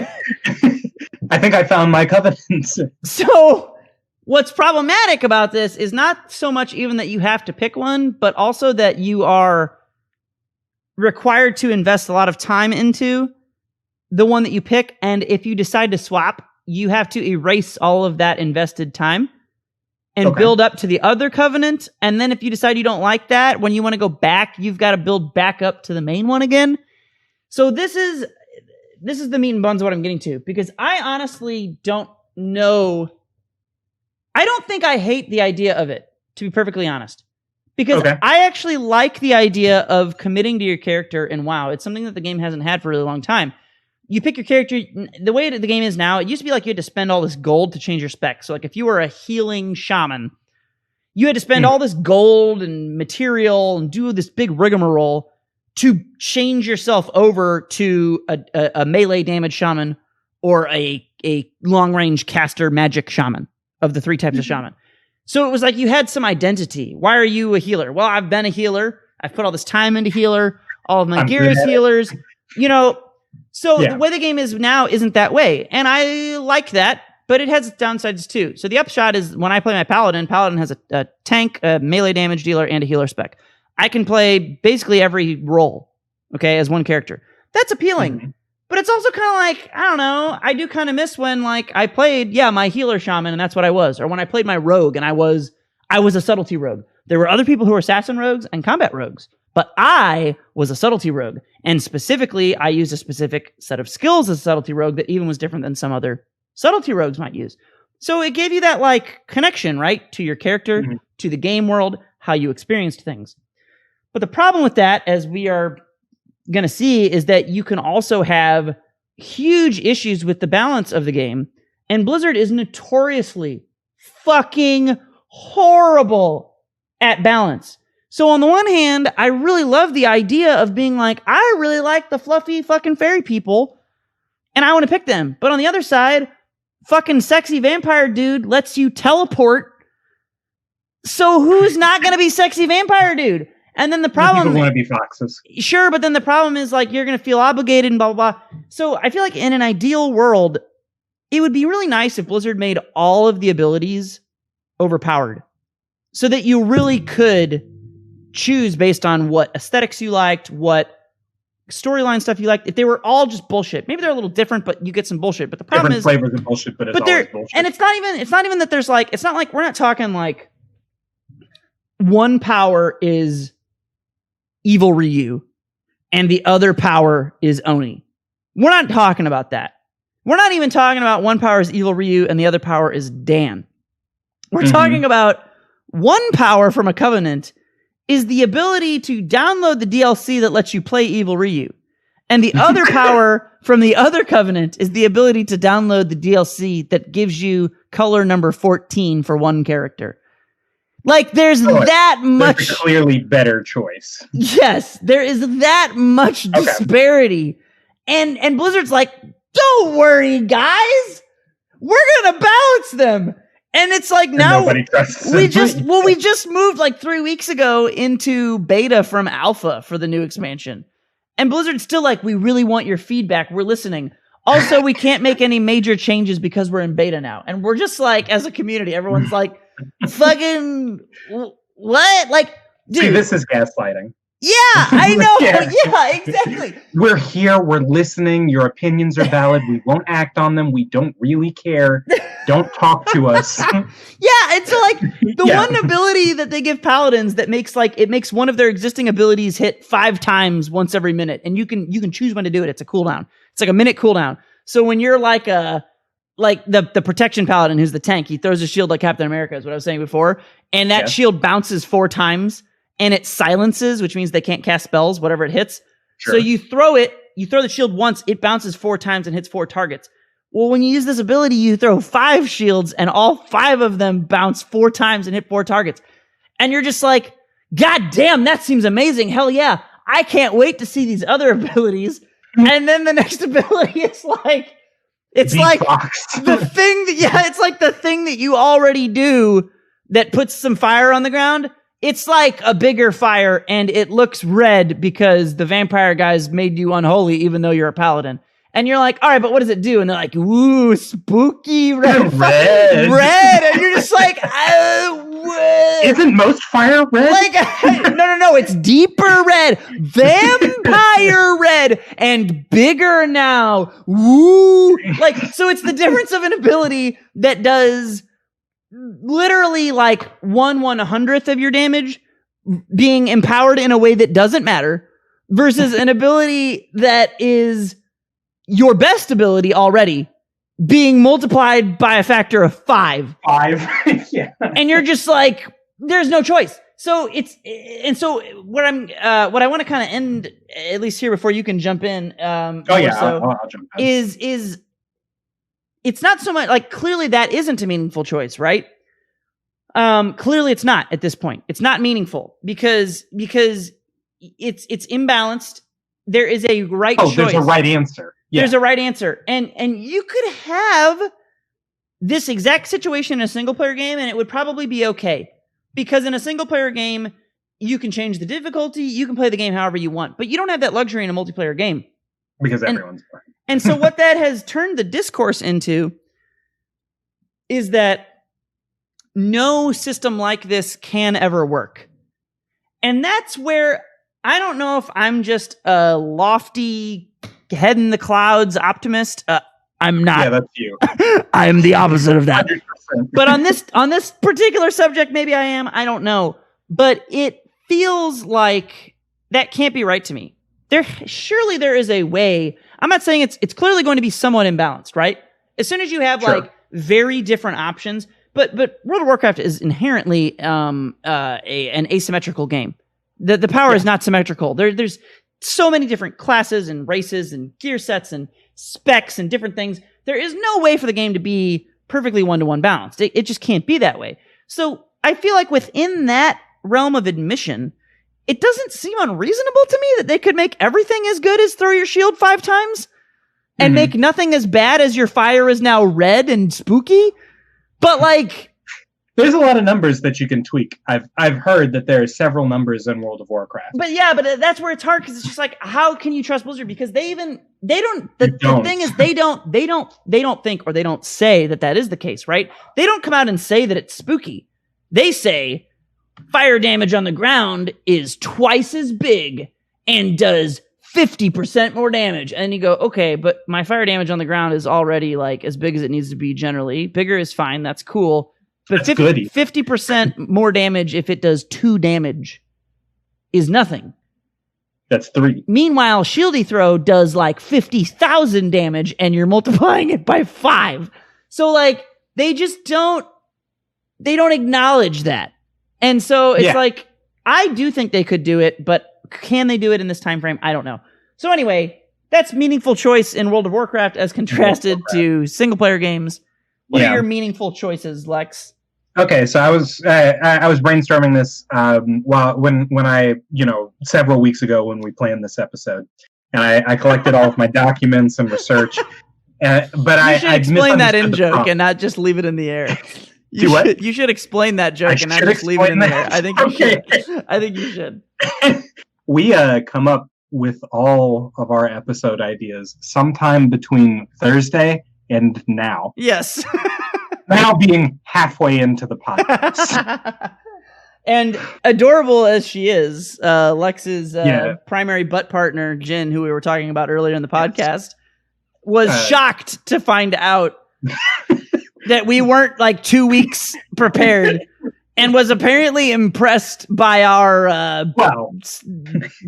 I think I found my covenants. So what's problematic about this is not so much even that you have to pick one, but also that you are required to invest a lot of time into the one that you pick. And if you decide to swap, you have to erase all of that invested time and build up to the other covenant. And then if you decide you don't like that, when you want to go back, you've got to build back up to the main one again. So this is the meat and bones of what I'm getting to, because I honestly don't know. I don't think I hate the idea of it, to be perfectly honest, because I actually like the idea of committing to your character in WoW. It's something that the game hasn't had for a really long time. You pick your character. The way that the game is now, it used to be like you had to spend all this gold to change your spec. So like if you were a healing shaman, you had to spend all this gold and material and do this big rigmarole to change yourself over to a melee damage shaman or a long-range caster magic shaman of the 3 types of shaman. So it was like you had some identity. Why are you a healer? Well, I've been a healer. I've put all this time into healer. All of my gear is healers. You know, so the way the game is now isn't that way. And I like that, but it has downsides too. So the upshot is when I play my Paladin has a tank, a melee damage dealer, and a healer spec. I can play basically every role, as one character. That's appealing. But it's also kind of like, I don't know, I do kind of miss when like I played, my healer shaman, and that's what I was. Or when I played my rogue, and I was a subtlety rogue. There were other people who were assassin rogues and combat rogues, but I was a subtlety rogue. And specifically, I used a specific set of skills as a subtlety rogue that even was different than some other subtlety rogues might use. So it gave you that like connection, right? To your character, to the game world, how you experienced things. But the problem with that, as we are going to see, is that you can also have huge issues with the balance of the game. And Blizzard is notoriously fucking horrible at balance. So on the one hand, I really love the idea of being like, I really like the fluffy fucking fairy people, and I want to pick them. But on the other side, fucking sexy vampire dude lets you teleport. So who's not going to be sexy vampire dude? And then the problem... People want to be foxes. Sure, but then the problem is like you're going to feel obligated and blah, blah, blah. So I feel like in an ideal world, it would be really nice if Blizzard made all of the abilities overpowered so that you really could choose based on what aesthetics you liked, what storyline stuff you liked. If they were all just bullshit, maybe they're a little different, but you get some bullshit. But the problem is flavors of bullshit, but it's always bullshit. And it's not even that there's like, it's not like we're not talking like one power is evil Ryu and the other power is Oni. We're not talking about that. We're not even talking about one power is evil Ryu and the other power is Dan. We're talking about one power from a covenant is the ability to download the DLC that lets you play evil Ryu. And the other power from the other covenant is the ability to download the DLC that gives you color number 14 for one character. Like, there's that much... There's a clearly better choice. Yes, there is that much disparity. And Blizzard's like, don't worry, guys. We're going to balance them. And it's like now nobody trusts we just moved like 3 weeks ago into beta from alpha for the new expansion. And Blizzard's still like, we really want your feedback. We're listening. Also, we can't make any major changes because we're in beta now. And we're just like, as a community, everyone's like, fucking what? Like, dude. See, this is gaslighting. Yeah, I know. Yeah, exactly. We're here. We're listening. Your opinions are valid. We won't act on them. We don't really care. Don't talk to us. Yeah, and so like the one ability that they give paladins that makes one of their existing abilities hit 5 times once every minute, and you can choose when to do it. It's a cooldown. It's like a minute cooldown. So when you're like the protection paladin who's the tank, he throws a shield like Captain America, is what I was saying before, and that shield bounces 4 times. And it silences, which means they can't cast spells, whatever it hits. Sure. So you throw the shield once, it bounces 4 times and hits 4 targets. Well, when you use this ability, you throw 5 shields and all 5 of them bounce 4 times and hit 4 targets. And you're just like, God damn, that seems amazing. Hell yeah. I can't wait to see these other abilities. And then the next ability is like, it's like the thing it's like the thing that you already do that puts some fire on the ground. It's like a bigger fire, and it looks red because the vampire guys made you unholy, even though you're a paladin. And you're like, all right, but what does it do? And they're like, ooh, spooky red. Red. And you're just like, isn't most fire red? Like, no, it's deeper red. Vampire red. And bigger now. Woo. Like, so it's the difference of an ability that does literally like 1/100th of your damage being empowered in a way that doesn't matter versus an ability that is your best ability already being multiplied by a factor of 5. Yeah. And you're just like, there's no choice. So what I want to kind of end at least here before you can jump in. I'll jump in. Is it's not so much like clearly that isn't a meaningful choice, right? Clearly it's not at this point. It's not meaningful because it's imbalanced. There is a right choice. There's a right answer. Yeah. There's a right answer. And you could have this exact situation in a single player game and it would probably be okay. Because in a single player game, you can change the difficulty, you can play the game however you want, but you don't have that luxury in a multiplayer game. Because everyone's playing. And so what that has turned the discourse into is that no system like this can ever work. And that's where I don't know if I'm just a lofty, head in the clouds optimist. I'm not. Yeah, that's you. I'm the opposite of that. 100%. But on this particular subject, maybe I am. I don't know. But it feels like that can't be right to me. Surely there is a way. I'm not saying it's clearly going to be somewhat imbalanced, right? As soon as you have like very different options, but World of Warcraft is inherently an asymmetrical game. The power is not symmetrical. There's so many different classes and races and gear sets and specs and different things. There is no way for the game to be perfectly 1-to-1 balanced. It just can't be that way. So I feel like within that realm of admission, it doesn't seem unreasonable to me that they could make everything as good as throw your shield 5 times and make nothing as bad as your fire is now red and spooky. But like, there's a lot of numbers that you can tweak. I've heard that there are several numbers in World of Warcraft. But that's where it's hard because it's just like, how can you trust Blizzard? Because the thing is they don't think or they don't say that is the case, right? They don't come out and say that it's spooky. They say fire damage on the ground is twice as big and does 50% more damage. And you go, okay, but my fire damage on the ground is already like as big as it needs to be generally. Bigger is fine. That's cool. But 50% more damage if it does 2 damage is nothing. That's 3. Meanwhile, Shieldy Throw does like 50,000 damage and you're multiplying it by 5. So like, they don't acknowledge that. And so it's like, I do think they could do it, but can they do it in this time frame? I don't know. So anyway, that's meaningful choice in World of Warcraft as contrasted to single player games. What are your meaningful choices, Lex? Okay, so I was brainstorming this when I several weeks ago when we planned this episode, and I collected all of my documents and research. But I should explain that in joke and not just leave it in the air. You should explain that joke and not just leave it in the air. I think you should. I think you should. We come up with all of our episode ideas sometime between Thursday and now. Yes. Now being halfway into the podcast. And adorable as she is, Lex's primary butt partner, Jin, who we were talking about earlier in the podcast, was shocked to find out that we weren't like 2 weeks prepared, and was apparently impressed by our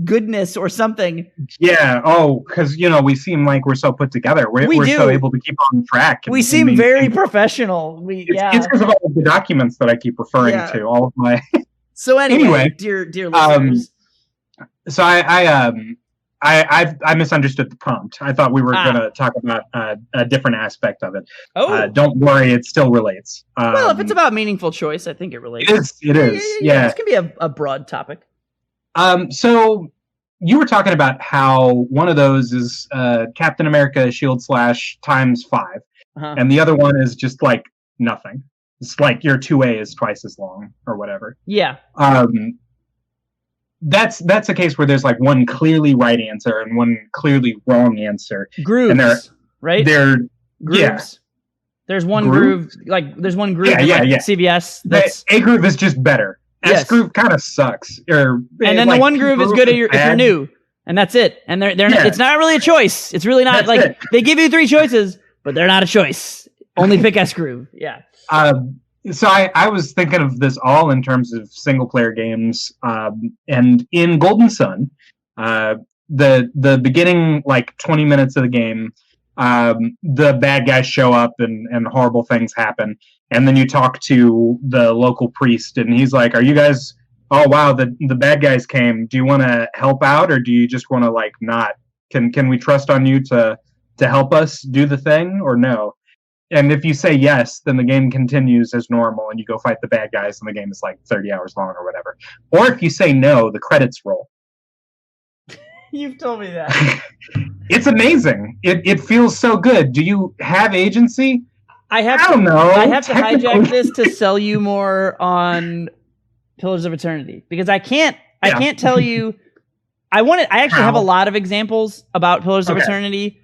goodness or something. Yeah. Oh, because we seem like we're so put together. We're so able to keep on track. We seem very professional. It's because of all of the documents that I keep referring to. All of my. So anyway, dear listeners. So I misunderstood the prompt. I thought we were going to talk about a different aspect of it. Oh, don't worry, it still relates. Well, if it's about meaningful choice, I think it relates. It is. Yeah. This can be a broad topic. So you were talking about how one of those is Captain America Shield / times 5, and the other one is just like nothing. It's like your 2A is twice as long or whatever. Yeah. That's a case where there's like one clearly right answer and one clearly wrong answer. Grooves, and right? They're grooves. Yeah. There's one groove, there's one groove. Yeah. CBS. A groove is just better. S groove kind of sucks. And then the one groove is good if you're new, and that's it. And they're it's not really a choice. It's really not they give you 3 choices, but they're not a choice. Only pick S groove. Yeah. So I was thinking of this all in terms of single player games, and in Golden Sun, the beginning 20 minutes of the game, the bad guys show up and horrible things happen, and then you talk to the local priest, and he's like, "Are you guys? Oh wow, the bad guys came. Do you want to help out, or do you just want to not? Can we trust on you to help us do the thing, or no?" And if you say yes, then the game continues as normal and you go fight the bad guys and the game is 30 hours long or whatever. Or if you say no, the credits roll. You've told me that. It's amazing. It feels so good. Do you have agency? I don't know. I have to hijack this to sell you more on Pillars of Eternity, because I can't tell you. I actually have a lot of examples about Pillars of Eternity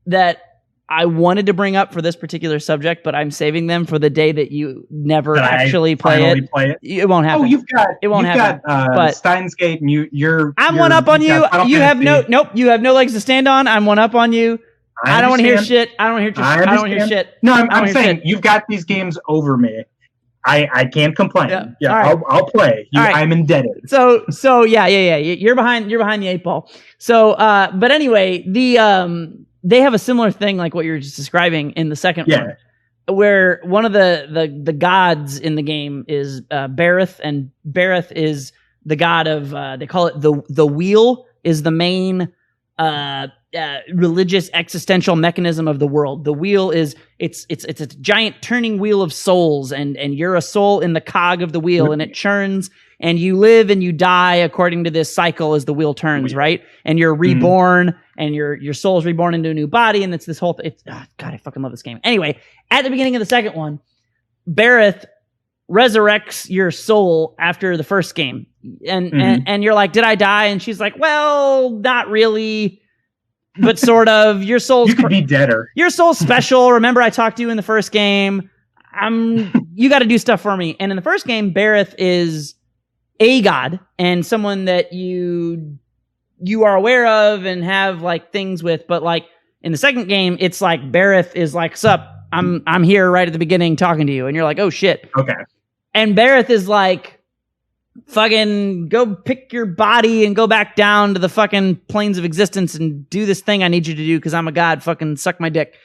that I wanted to bring up for this particular subject, but I'm saving them for the day that you never actually play it. It won't happen. Oh, it won't happen. But Steins Gate, and I'm one up on you. You have no legs to stand on. I'm one up on you. I don't want to hear shit. I don't want to hear shit. No, I'm saying you've got these games over me. I can't complain. Yeah, right. I'll play. Right. I'm indebted. So yeah. You're behind the 8 ball. So but anyway, they have a similar thing like what you're just describing in the second one, where one of the gods in the game is Bareth, and Bareth is the god of they call it the wheel, is the main religious existential mechanism of the world. The wheel is it's a giant turning wheel of souls, and you're a soul in the cog of the wheel, and it churns, and you live and you die according to this cycle as the wheel turns, right? And you're reborn, and your soul's reborn into a new body, and it's this whole God, I fucking love this game. Anyway, at the beginning of the second one, Bareth resurrects your soul after the first game, and you're like, did I die? And she's like, well, not really, but sort of. Your soul's you could be deader. Your soul's special. Remember, I talked to you in the first game. You got to do stuff for me. And in the first game, Bareth is a god and someone that you are aware of and have things with. But in the second game, it's Bareth is like, sup, I'm here right at the beginning talking to you, and you're like, oh shit. Okay. And Bareth is like, fucking go pick your body and go back down to the fucking planes of existence and do this thing I need you to do because I'm a god. Fucking suck my dick.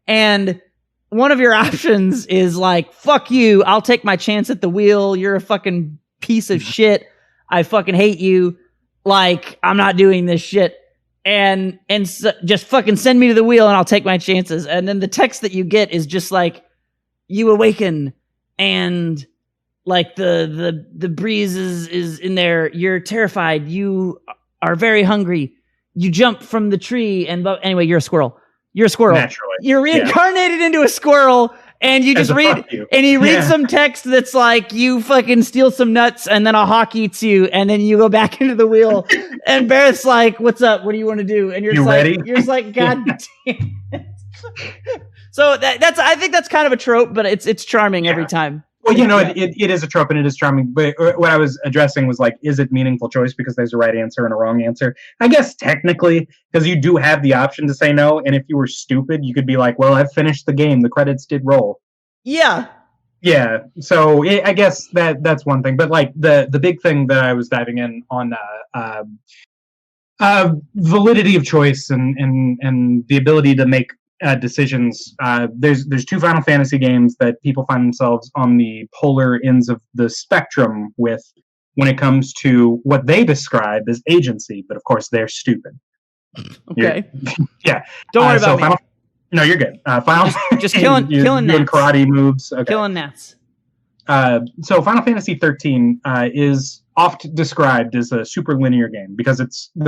And one of your options is fuck you. I'll take my chance at the wheel. You're a fucking piece of shit. I fucking hate you. I'm not doing this shit. And so just fucking send me to the wheel and I'll take my chances. And then the text that you get is just you awaken and the breeze is in there. You're terrified. You are very hungry. You jump from the tree anyway, you're a squirrel. You're a squirrel. Naturally. You're reincarnated into a squirrel, and you just read and you read some text that's you fucking steal some nuts and then a hawk eats you, and then you go back into the wheel and Barrett's like, what's up? What do you want to do? And you're just ready? You're just like, God damn it. So I think that's kind of a trope, but it's charming every time. Well, it is a trope and it is charming. But what I was addressing was like, is it meaningful choice because there's a right answer and a wrong answer? I guess technically, because you do have the option to say no. And if you were stupid, you could be like, well, I've finished the game. The credits did roll. Yeah. Yeah. So I guess that's one thing. But like the big thing that I was diving in on validity of choice and the ability to make decisions. There's two Final Fantasy games that people find themselves on the polar ends of the spectrum with when it comes to what they describe as agency, but of course they're stupid. Okay. Yeah. Don't worry about me. No, you're good. Final just killing doing gnats. Karate moves. Okay. Killing gnats. So Final Fantasy 13 is oft described as a super linear game because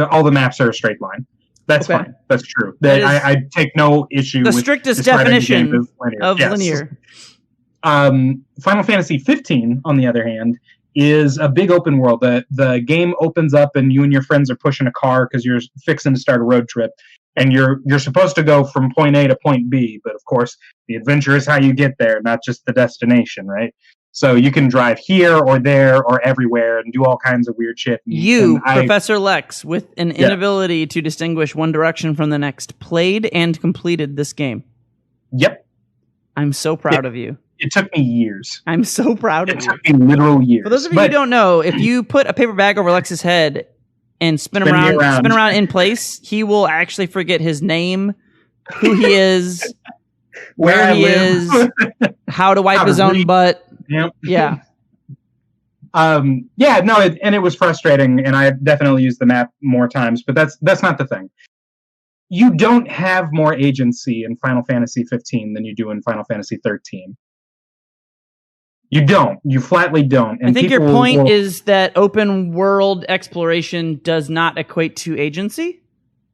all the maps are a straight line. That's fine. That's true. I take no issue with the strictest definition of yes. linear. Final Fantasy 15, on the other hand, is a big open world. The game opens up and you and your friends are pushing a car because you're fixing to start a road trip. And you're supposed to go from point A to point B, but of course, the adventure is how you get there, not just the destination, right? So you can drive here or there or everywhere and do all kinds of weird shit. Professor Lex, with an inability to distinguish one direction from the next, played and completed this game. Yep. I'm so proud of you. It took me years. I'm so proud of you. It took me literal years. For those of you who don't know, if you put a paper bag over Lex's head and spin him around in place, he will actually forget his name, who he is, where he is, how to wipe his own butt. Yep. Yeah. It was frustrating, and I definitely used the map more times, but that's not the thing. You don't have more agency in Final Fantasy 15 than you do in Final Fantasy 13. You don't. You flatly don't. And I think your point is that open world exploration does not equate to agency?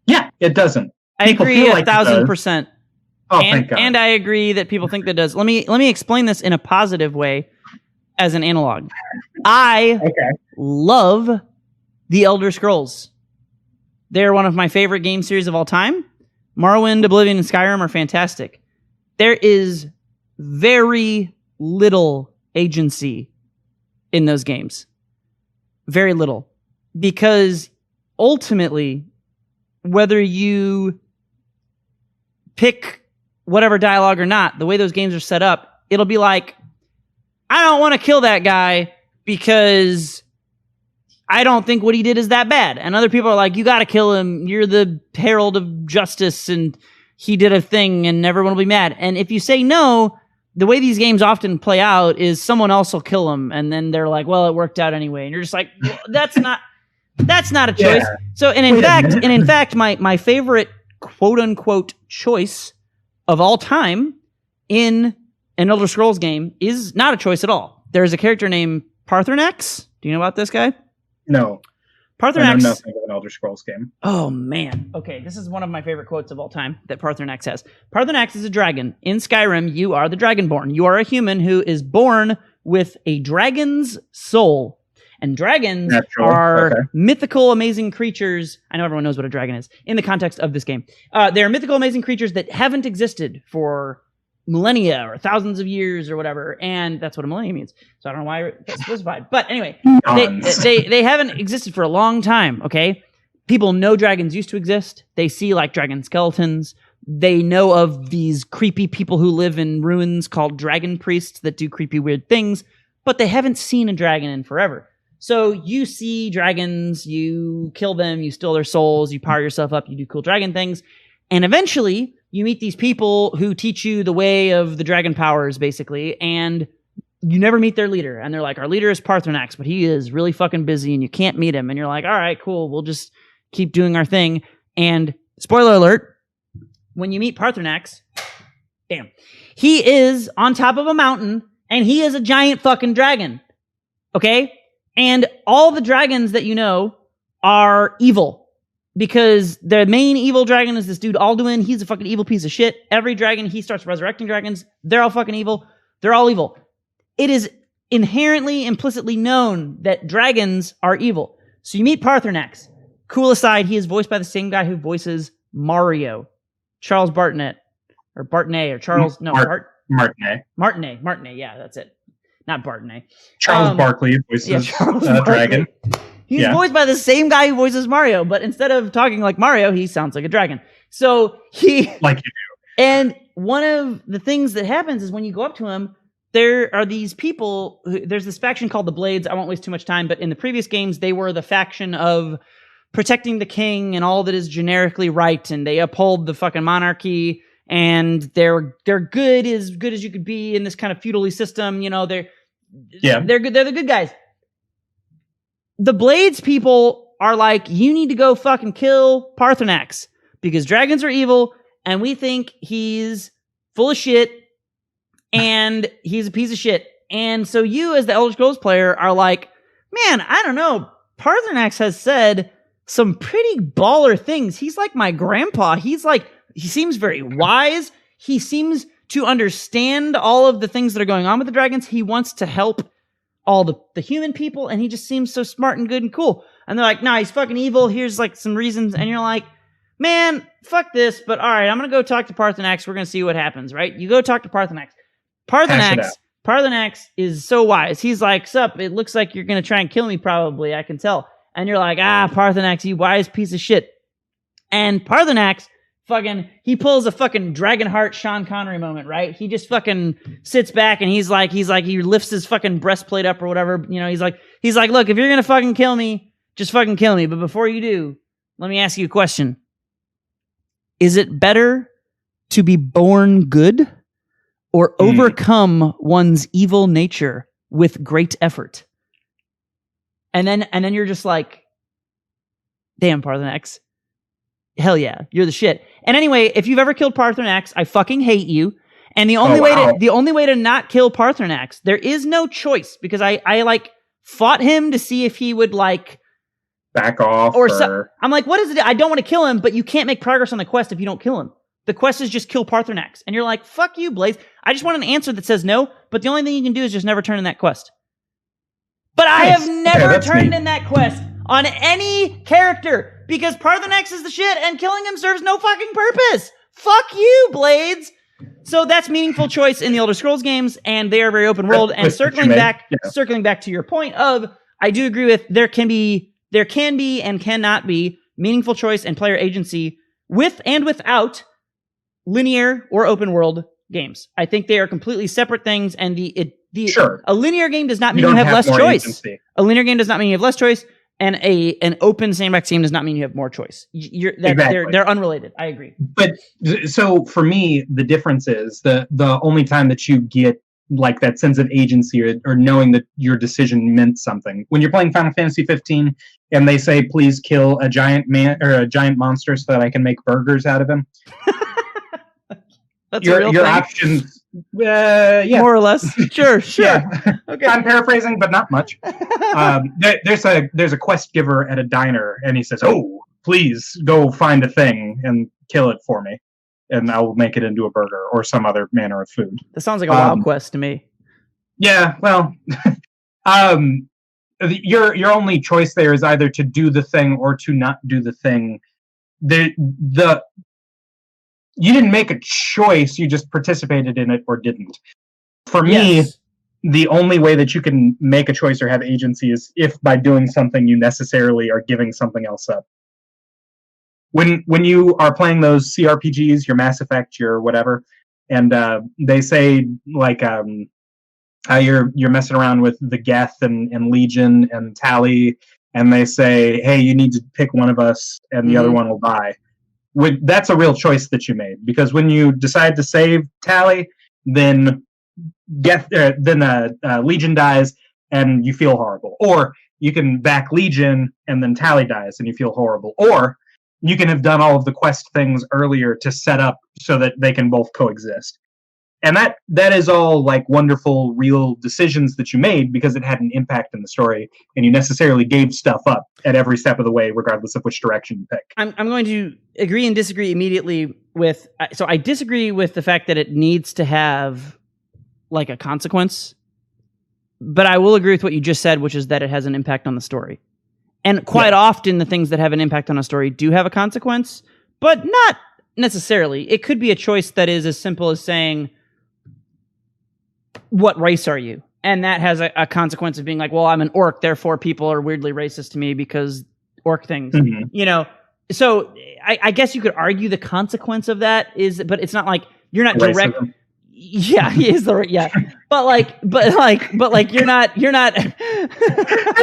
Yeah, it doesn't. I agree 1,000%. Oh, thank God. And I agree that people think that does. Let me explain this in a positive way as an analog. I love the Elder Scrolls. They're one of my favorite game series of all time. Morrowind, Oblivion, and Skyrim are fantastic. There is very little agency in those games. Very little. Because ultimately, whether you pick whatever dialogue or not, the way those games are set up, it'll be like, I don't want to kill that guy because I don't think what he did is that bad. And other people are like, you got to kill him. You're the herald of justice and he did a thing and everyone will be mad. And if you say no, the way these games often play out is someone else will kill him. And then they're like, well, it worked out anyway. And you're just like, well, that's not a choice. Yeah. So, and in fact, my favorite quote unquote choice of all time in an Elder Scrolls game is not a choice at all. There's a character named Paarthurnax. Do you know about this guy? No. Paarthurnax. I know nothing of an Elder Scrolls game. Oh, man. Okay, this is one of my favorite quotes of all time that Paarthurnax has. Paarthurnax is a dragon. In Skyrim, you are the Dragonborn. You are a human who is born with a dragon's soul. And dragons are mythical, amazing creatures. I know everyone knows what a dragon is in the context of this game. They're mythical, amazing creatures that haven't existed for millennia or thousands of years or whatever. And that's what a millennium means. So I don't know why it's specified. But anyway, they haven't existed for a long time, okay? People know dragons used to exist. They see like dragon skeletons. They know of these creepy people who live in ruins called dragon priests that do creepy, weird things. But they haven't seen a dragon in forever. So you see dragons, you kill them, you steal their souls, you power yourself up, you do cool dragon things. And eventually, you meet these people who teach you the way of the dragon powers, basically, and you never meet their leader. And they're like, our leader is Paarthurnax, but he is really fucking busy and you can't meet him. And you're like, all right, cool, we'll just keep doing our thing. And spoiler alert, when you meet Paarthurnax, he is on top of a mountain and he is a giant fucking dragon. Okay? And all the dragons that you know are evil. Because the main evil dragon is this dude Alduin. He's a fucking evil piece of shit. Every dragon, he starts resurrecting dragons. They're all fucking evil. They're all evil. It is inherently, implicitly known that dragons are evil. So you meet Paarthurnax. Cool aside, he is voiced by the same guy who voices Mario. Charles Martinet. Or Martinet. Or Charles... Martinet. Martinet, yeah, that's it. not Bartney. Charles Barkley voices Dragon. He's voiced by the same guy who voices Mario, but instead of talking like Mario, he sounds like a dragon. So like you do. And one of the things that happens is when you go up to him, there are these people. There's this faction called the Blades. I won't waste too much time, but in the previous games, they were the faction of protecting the king and all that is generically right, and they uphold the fucking monarchy. And they're good as you could be in this kind of feudally system. You know, they're good. They're the good guys. The Blades people are like, you need to go fucking kill Parthenax because dragons are evil, and we think he's full of shit, and he's a piece of shit. And so you, as the Elder Scrolls player, are like, man, I don't know. Parthenax has said some pretty baller things. He's like my grandpa. He seems very wise. He seems to understand all of the things that are going on with the dragons. He wants to help all the human people, and he just seems so smart and good and cool. And they're like, nah, he's fucking evil. Here's like some reasons. And you're like, man, fuck this. But all right, I'm going to go talk to Parthenax. We're going to see what happens, right? You go talk to Parthenax. Parthenax is so wise. He's like, sup, it looks like you're going to try and kill me probably. I can tell. And you're like, Parthenax, you wise piece of shit. And Parthenax he pulls a fucking Dragonheart Sean Connery moment, right? He just fucking sits back and he lifts his fucking breastplate up or whatever. You know, he's like, look, if you're gonna fucking kill me, just fucking kill me. But before you do, let me ask you a question. Is it better to be born good or overcome one's evil nature with great effort? And then you're just like, damn, Parthenax. Hell yeah, you're the shit. And anyway, if you've ever killed Parthenax, I fucking hate you. And the only way to not kill Parthenax, there is no choice, because I like fought him to see if he would like back off I'm like, what is it? I don't want to kill him, but you can't make progress on the quest if you don't kill him. The quest is just kill Parthenax. And you're like, fuck you, Blaze. I just want an answer that says no, but the only thing you can do is just never turn in that quest. But I have never turned in that quest on any character, because Parthenax is the shit and killing him serves no fucking purpose. Fuck you, Blades. So that's meaningful choice in the Elder Scrolls games, and they are very open world. And circling back to your point of, I do agree with there can be and cannot be meaningful choice and player agency with and without linear or open world games. I think they are completely separate things, and a linear game does not mean you have less choice. Agency. A linear game does not mean you have less choice. And an open sandbox game does not mean you have more choice. They're unrelated. I agree. But so for me, the difference is the only time that you get like that sense of agency or knowing that your decision meant something, when you're playing Final Fantasy 15 and they say, please kill a giant man or a giant monster so that I can make burgers out of him. That's your options. More or less. Sure. Yeah. Okay. I'm paraphrasing, but not much. There's a quest giver at a diner, and he says, "Oh, please go find a thing and kill it for me, and I will make it into a burger or some other manner of food." That sounds like a wild quest to me. Yeah. Well, your only choice there is either to do the thing or to not do the thing. You didn't make a choice, you just participated in it or didn't. For me, the only way that you can make a choice or have agency is if by doing something you necessarily are giving something else up. When you are playing those CRPGs, your Mass Effect, your whatever, and they say like you're messing around with the Geth and Legion and Tally, and they say, hey, you need to pick one of us and the other one will die. That's a real choice that you made, because when you decide to save Tally, then Legion dies and you feel horrible. Or you can back Legion and then Tally dies and you feel horrible. Or you can have done all of the quest things earlier to set up so that they can both coexist. And that is all like wonderful, real decisions that you made because it had an impact in the story, and you necessarily gave stuff up at every step of the way, regardless of which direction you pick. I'm going to agree and disagree immediately with. So I disagree with the fact that it needs to have like a consequence, but I will agree with what you just said, which is that it has an impact on the story. And quite often, the things that have an impact on a story do have a consequence, but not necessarily. It could be a choice that is as simple as saying, what race are you? and that has a consequence of being like, well, I'm an orc, therefore people are weirdly racist to me because orc things, you know. So I guess you could argue the consequence of that is, but it's not like you're not direct. Racism. Yeah, he is but you're not. There's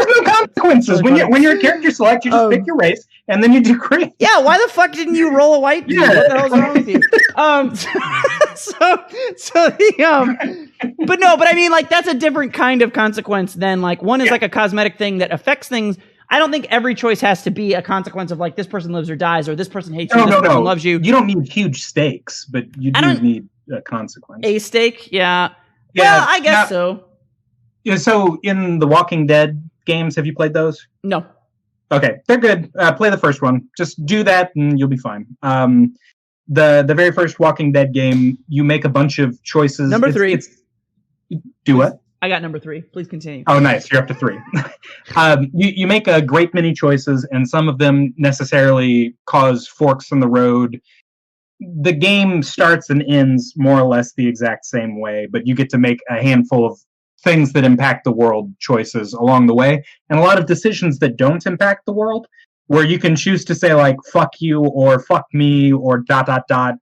no consequences when you're a character select. You just pick your race and then you do great. Yeah, why the fuck didn't you roll a white dude? What the hell's wrong with you? But I mean, like, that's a different kind of consequence than, like, one is like a cosmetic thing that affects things. I don't think every choice has to be a consequence of, like, this person lives or dies, or this person hates you, this person loves you. You don't need huge stakes, but you do need a consequence. A stake, yeah. Well, I guess so. Yeah. So in the Walking Dead games, have you played those? No. Okay, they're good. Play the first one. Just do that, and you'll be fine. The very first Walking Dead game, you make a bunch of choices. Number 3. Do what? I got number 3. Please continue. Oh, nice. You're up to 3. You make a great many choices, and some of them necessarily cause forks in the road. The game starts and ends more or less the exact same way, but you get to make a handful of things that impact the world choices along the way, and a lot of decisions that don't impact the world, where you can choose to say, like, fuck you or fuck me or ...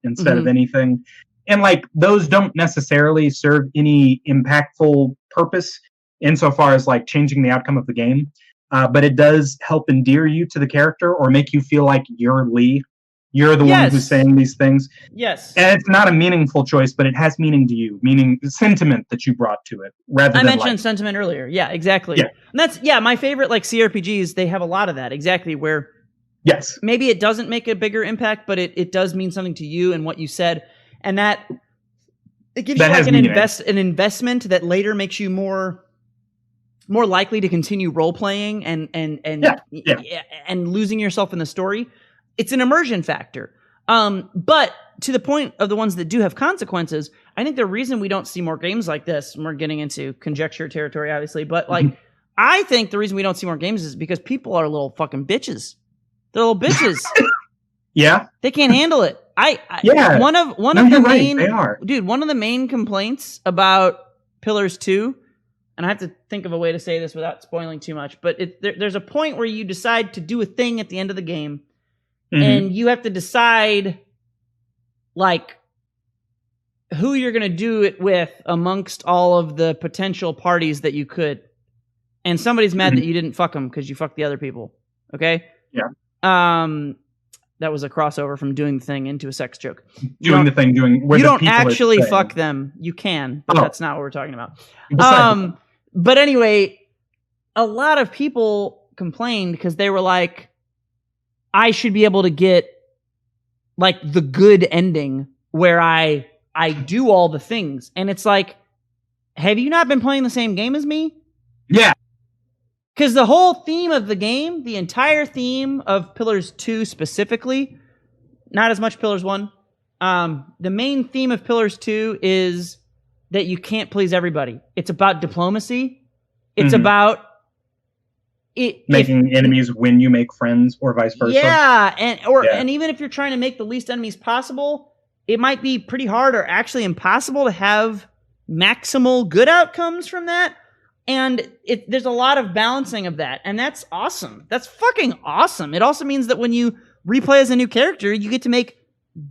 instead of anything. And, like, those don't necessarily serve any impactful purpose insofar as, like, changing the outcome of the game. But it does help endear you to the character or make you feel like you're Lee. You're the one who's saying these things. Yes. And it's not a meaningful choice, but it has meaning to you, meaning sentiment that you brought to it. I mentioned sentiment earlier. Yeah, exactly. Yeah. And that's, my favorite, like, CRPGs, they have a lot of that. Exactly, where maybe it doesn't make a bigger impact, but it does mean something to you and what you said. And that it gives you like an investment that later makes you more likely to continue role playing and losing yourself in the story. It's an immersion factor. But to the point of the ones that do have consequences, I think the reason we don't see more games like this, and we're getting into conjecture territory, obviously, but like, I think the reason we don't see more games is because people are little fucking bitches. They're little bitches. Yeah. They can't handle it. One of the main complaints about Pillars 2, and I have to think of a way to say this without spoiling too much, but there's a point where you decide to do a thing at the end of the game, and you have to decide, like, who you're going to do it with amongst all of the potential parties that you could. And somebody's mad that you didn't fuck them because you fucked the other people. Okay? Yeah. That was a crossover from doing the thing into a sex joke. You don't actually fuck them. You can, but that's not what we're talking about. But anyway, a lot of people complained because they were like, I should be able to get, like, the good ending where I do all the things. And it's like, have you not been playing the same game as me? Yeah. Because the whole theme of the game, the entire theme of Pillars 2 specifically, not as much Pillars 1, the main theme of Pillars 2 is that you can't please everybody. It's about diplomacy. It's about making enemies when you make friends, or vice versa. Yeah, and even if you're trying to make the least enemies possible, it might be pretty hard or actually impossible to have maximal good outcomes from that. And there's a lot of balancing of that, and that's awesome. That's fucking awesome. It also means that when you replay as a new character, you get to make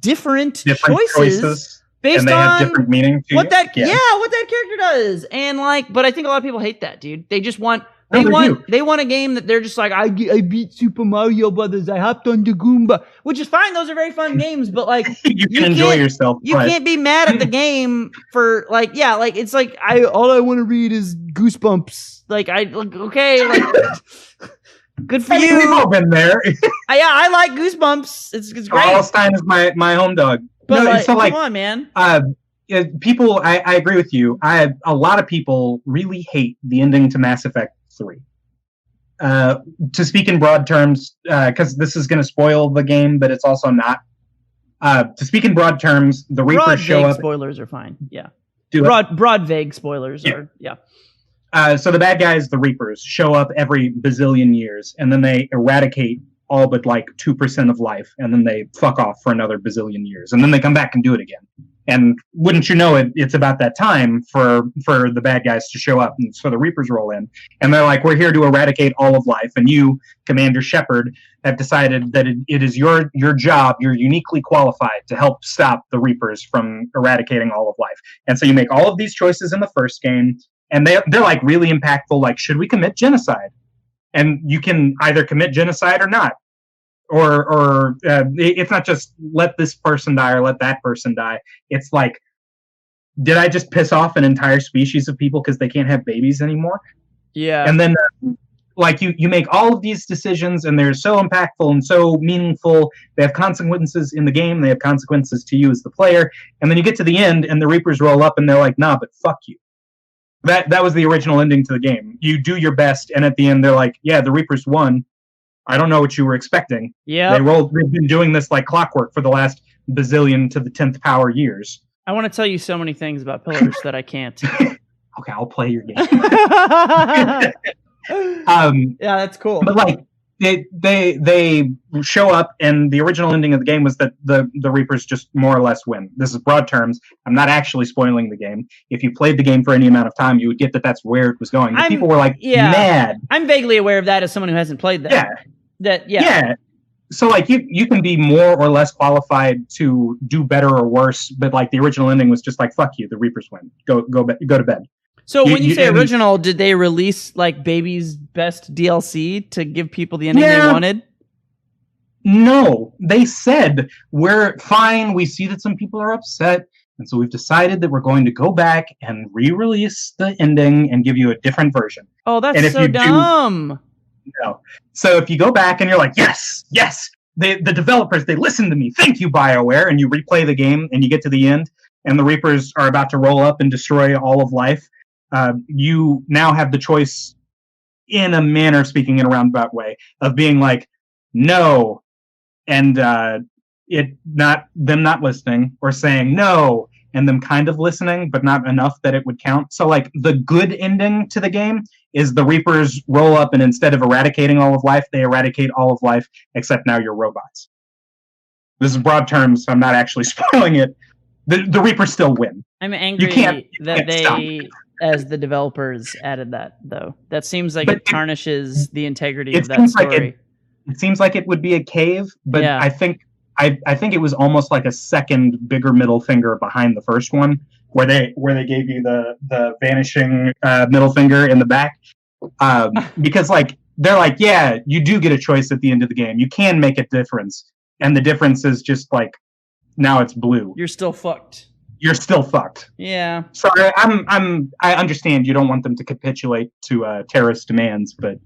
different choices based and they have different meaning to what that character does. And, like, but I think a lot of people hate that, dude. They just want they want a game that they're just like, I beat Super Mario Brothers. I hopped on the Goomba, which is fine. Those are very fun games, but, like, you can enjoy yourself. You can't be mad at the game for, like, it's like all I want to read is Goosebumps. Like, okay, like, good for you. We've all been there. I like Goosebumps. It's great. Allstein is my home dog. But come on, man. People, I agree with you. A lot of people really hate the ending to Mass Effect 3. To speak in broad terms, because this is going to spoil the game, but it's also not. To speak in broad terms, the Reapers show up. Spoilers are fine. Yeah. Broad, vague spoilers are. Yeah. So the bad guys, the Reapers, show up every bazillion years, and then they eradicate all but like 2% of life, and then they fuck off for another bazillion years, and then they come back and do it again. And wouldn't you know it, it's about that time for the bad guys to show up, and so the Reapers roll in, and they're like, "We're here to eradicate all of life, and you, Commander Shepard, have decided that it is your job. You're uniquely qualified to help stop the Reapers from eradicating all of life." And so you make all of these choices in the first game, and they're like really impactful. Like, should we commit genocide? And you can either commit genocide or not. Or it's not just let this person die or let that person die. It's like, did I just piss off an entire species of people because they can't have babies anymore? Yeah. And then like you make all of these decisions, and they're so impactful and so meaningful. They have consequences in the game. They have consequences to you as the player. And then you get to the end, and the Reapers roll up, and they're like, "Nah, but fuck you." That was the original ending to the game. You do your best, and at the end, they're like, "Yeah, the Reapers won. I don't know what you were expecting." Yeah, they've been doing this like clockwork for the last bazillion to the 10th power years. I want to tell you so many things about Pillars that I can't. Okay, I'll play your game. Yeah, that's cool. But like they show up, and the original ending of the game was that the Reapers just more or less win. This is broad terms. I'm not actually spoiling the game. If you played the game for any amount of time, you would get that that's where it was going. People were like, mad. I'm vaguely aware of that as someone who hasn't played that. Yeah. So like you can be more or less qualified to do better or worse, but like the original ending was just like, fuck you, the Reapers win. Go to bed. So when you say original, did they release like Baby's Best DLC to give people the ending they wanted? No, they said, "We're fine. We see that some people are upset, and so we've decided that we're going to go back and re-release the ending and give you a different version." Oh, that's so dumb. No. So if you go back and you're like, yes, the developers, they listened to me. Thank you, BioWare. And you replay the game and you get to the end and the Reapers are about to roll up and destroy all of life. You now have the choice, in a manner speaking in a roundabout way, of being like, no, and them not listening, or saying no and them kind of listening, but not enough that it would count. So like the good ending to the game is the Reapers roll up, and instead of eradicating all of life, they eradicate all of life, except now you're robots. This is broad terms, so I'm not actually spoiling it. The Reapers still win. I'm angry that they, as the developers, added that, though. That seems like it tarnishes the integrity of that story. It seems like it would be a cave, but yeah. I think it was almost like a second bigger middle finger behind the first one, where they gave you the vanishing middle finger in the back, because like they're like, yeah, you do get a choice at the end of the game. You can make a difference, and the difference is just like now it's blue. You're still fucked. You're still fucked. Yeah. Sorry, I understand you don't want them to capitulate to terrorist demands, but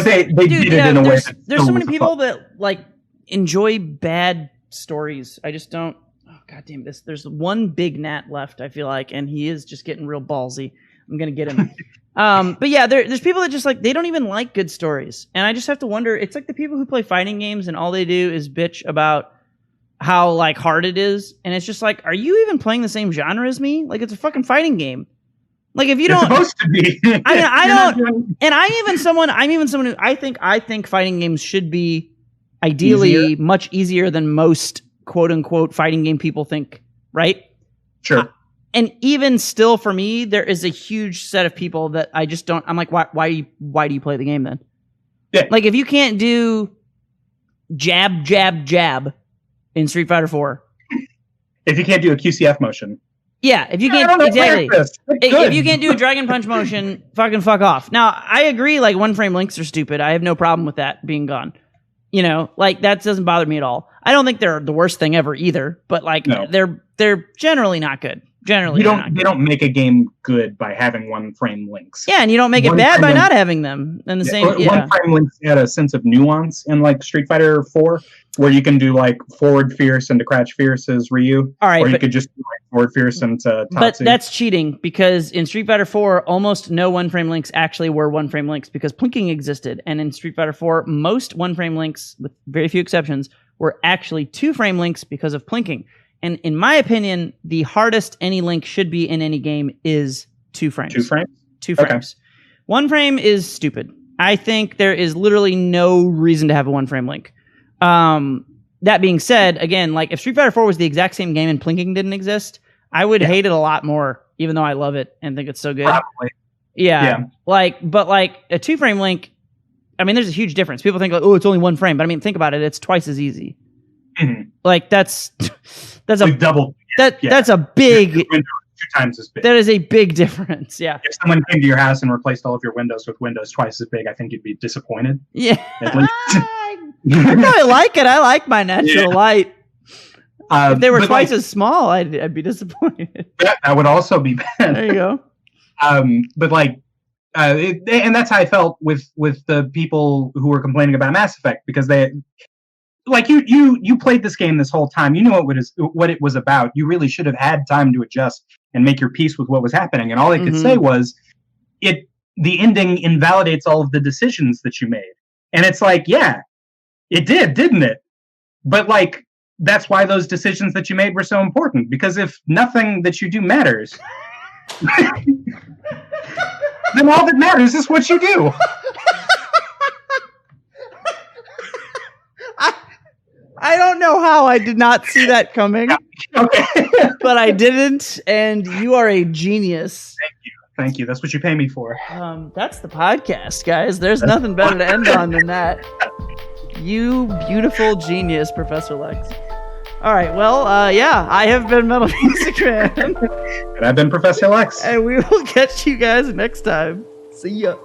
they did it in a way. There's so many people that like enjoy bad stories. I just don't. Oh god damn this! There's one big gnat left, I feel like, and he is just getting real ballsy. I'm gonna get him. But yeah, there's people that just like, they don't even like good stories, and I just have to wonder. It's like the people who play fighting games and all they do is bitch about how like hard it is, and it's just like, are you even playing the same genre as me? Like, it's a fucking fighting game. Like, if you don't, it's supposed to be. I mean, I don't. And I'm even someone who I think fighting games should be ideally much easier than most quote unquote fighting game people think, right? Sure. And even still, for me, there is a huge set of people that I just don't. I'm like, why do you play the game then? Yeah. Like, if you can't do jab, jab, jab in Street Fighter 4, if you can't do a QCF motion. Yeah, if you can't if you can't do a Dragon Punch motion, fuck off. Now, I agree, like, one frame links are stupid. I have no problem with that being gone. You know, like, that doesn't bother me at all. I don't think they're the worst thing ever either, but like, they're generally not good. Generally, they don't make a game good by having one frame links. Yeah, and you don't make it bad by not having them. And one frame links add a sense of nuance in like Street Fighter 4, where you can do like forward fierce into crouch fierce as Ryu, all right, or you could just do like forward fierce into Tatsu. But that's cheating, because in Street Fighter 4, almost no one frame links actually were one frame links because plinking existed, and in Street Fighter 4, most one frame links, with very few exceptions, were actually two frame links because of plinking. And in my opinion, the hardest any link should be in any game is 2 frames. 2 frames? 2 frames. Okay. 1 frame is stupid. I think there is literally no reason to have a 1 frame link. that being said, again, like if Street Fighter 4 was the exact same game and plinking didn't exist, I would hate it a lot more, even though I love it and think it's so good. Probably. Yeah. But a 2-frame Link, I mean, there's a huge difference. People think like, oh, it's only 1 frame, but I mean, think about it. It's twice as easy. Mm-hmm. Like that's like double. That's a big. Your window is 2 times as big. That is a big difference. Yeah. If someone came to your house and replaced all of your windows with windows twice as big, I think you'd be disappointed. Yeah. At least. I really like it. I like my natural light. If they were twice as small, I'd be disappointed. That would also be bad. There you go. But like, and that's how I felt with the people who were complaining about Mass Effect, because they, like, you played this game this whole time. You knew what it was about. You really should have had time to adjust and make your peace with what was happening. And all they could say was, the ending invalidates all of the decisions that you made. And it's like, yeah, it did, didn't it? But like, that's why those decisions that you made were so important, because if nothing that you do matters, then all that matters is what you do. I don't know how I did not see that coming. Okay. But I didn't, and you are a genius. Thank you. That's what you pay me for. That's the podcast, guys. There's nothing better to end on than that. You beautiful genius, Professor Lex. All right, well, I have been MetalMusicMan. And I've been Professor Lex. And we will catch you guys next time. See ya.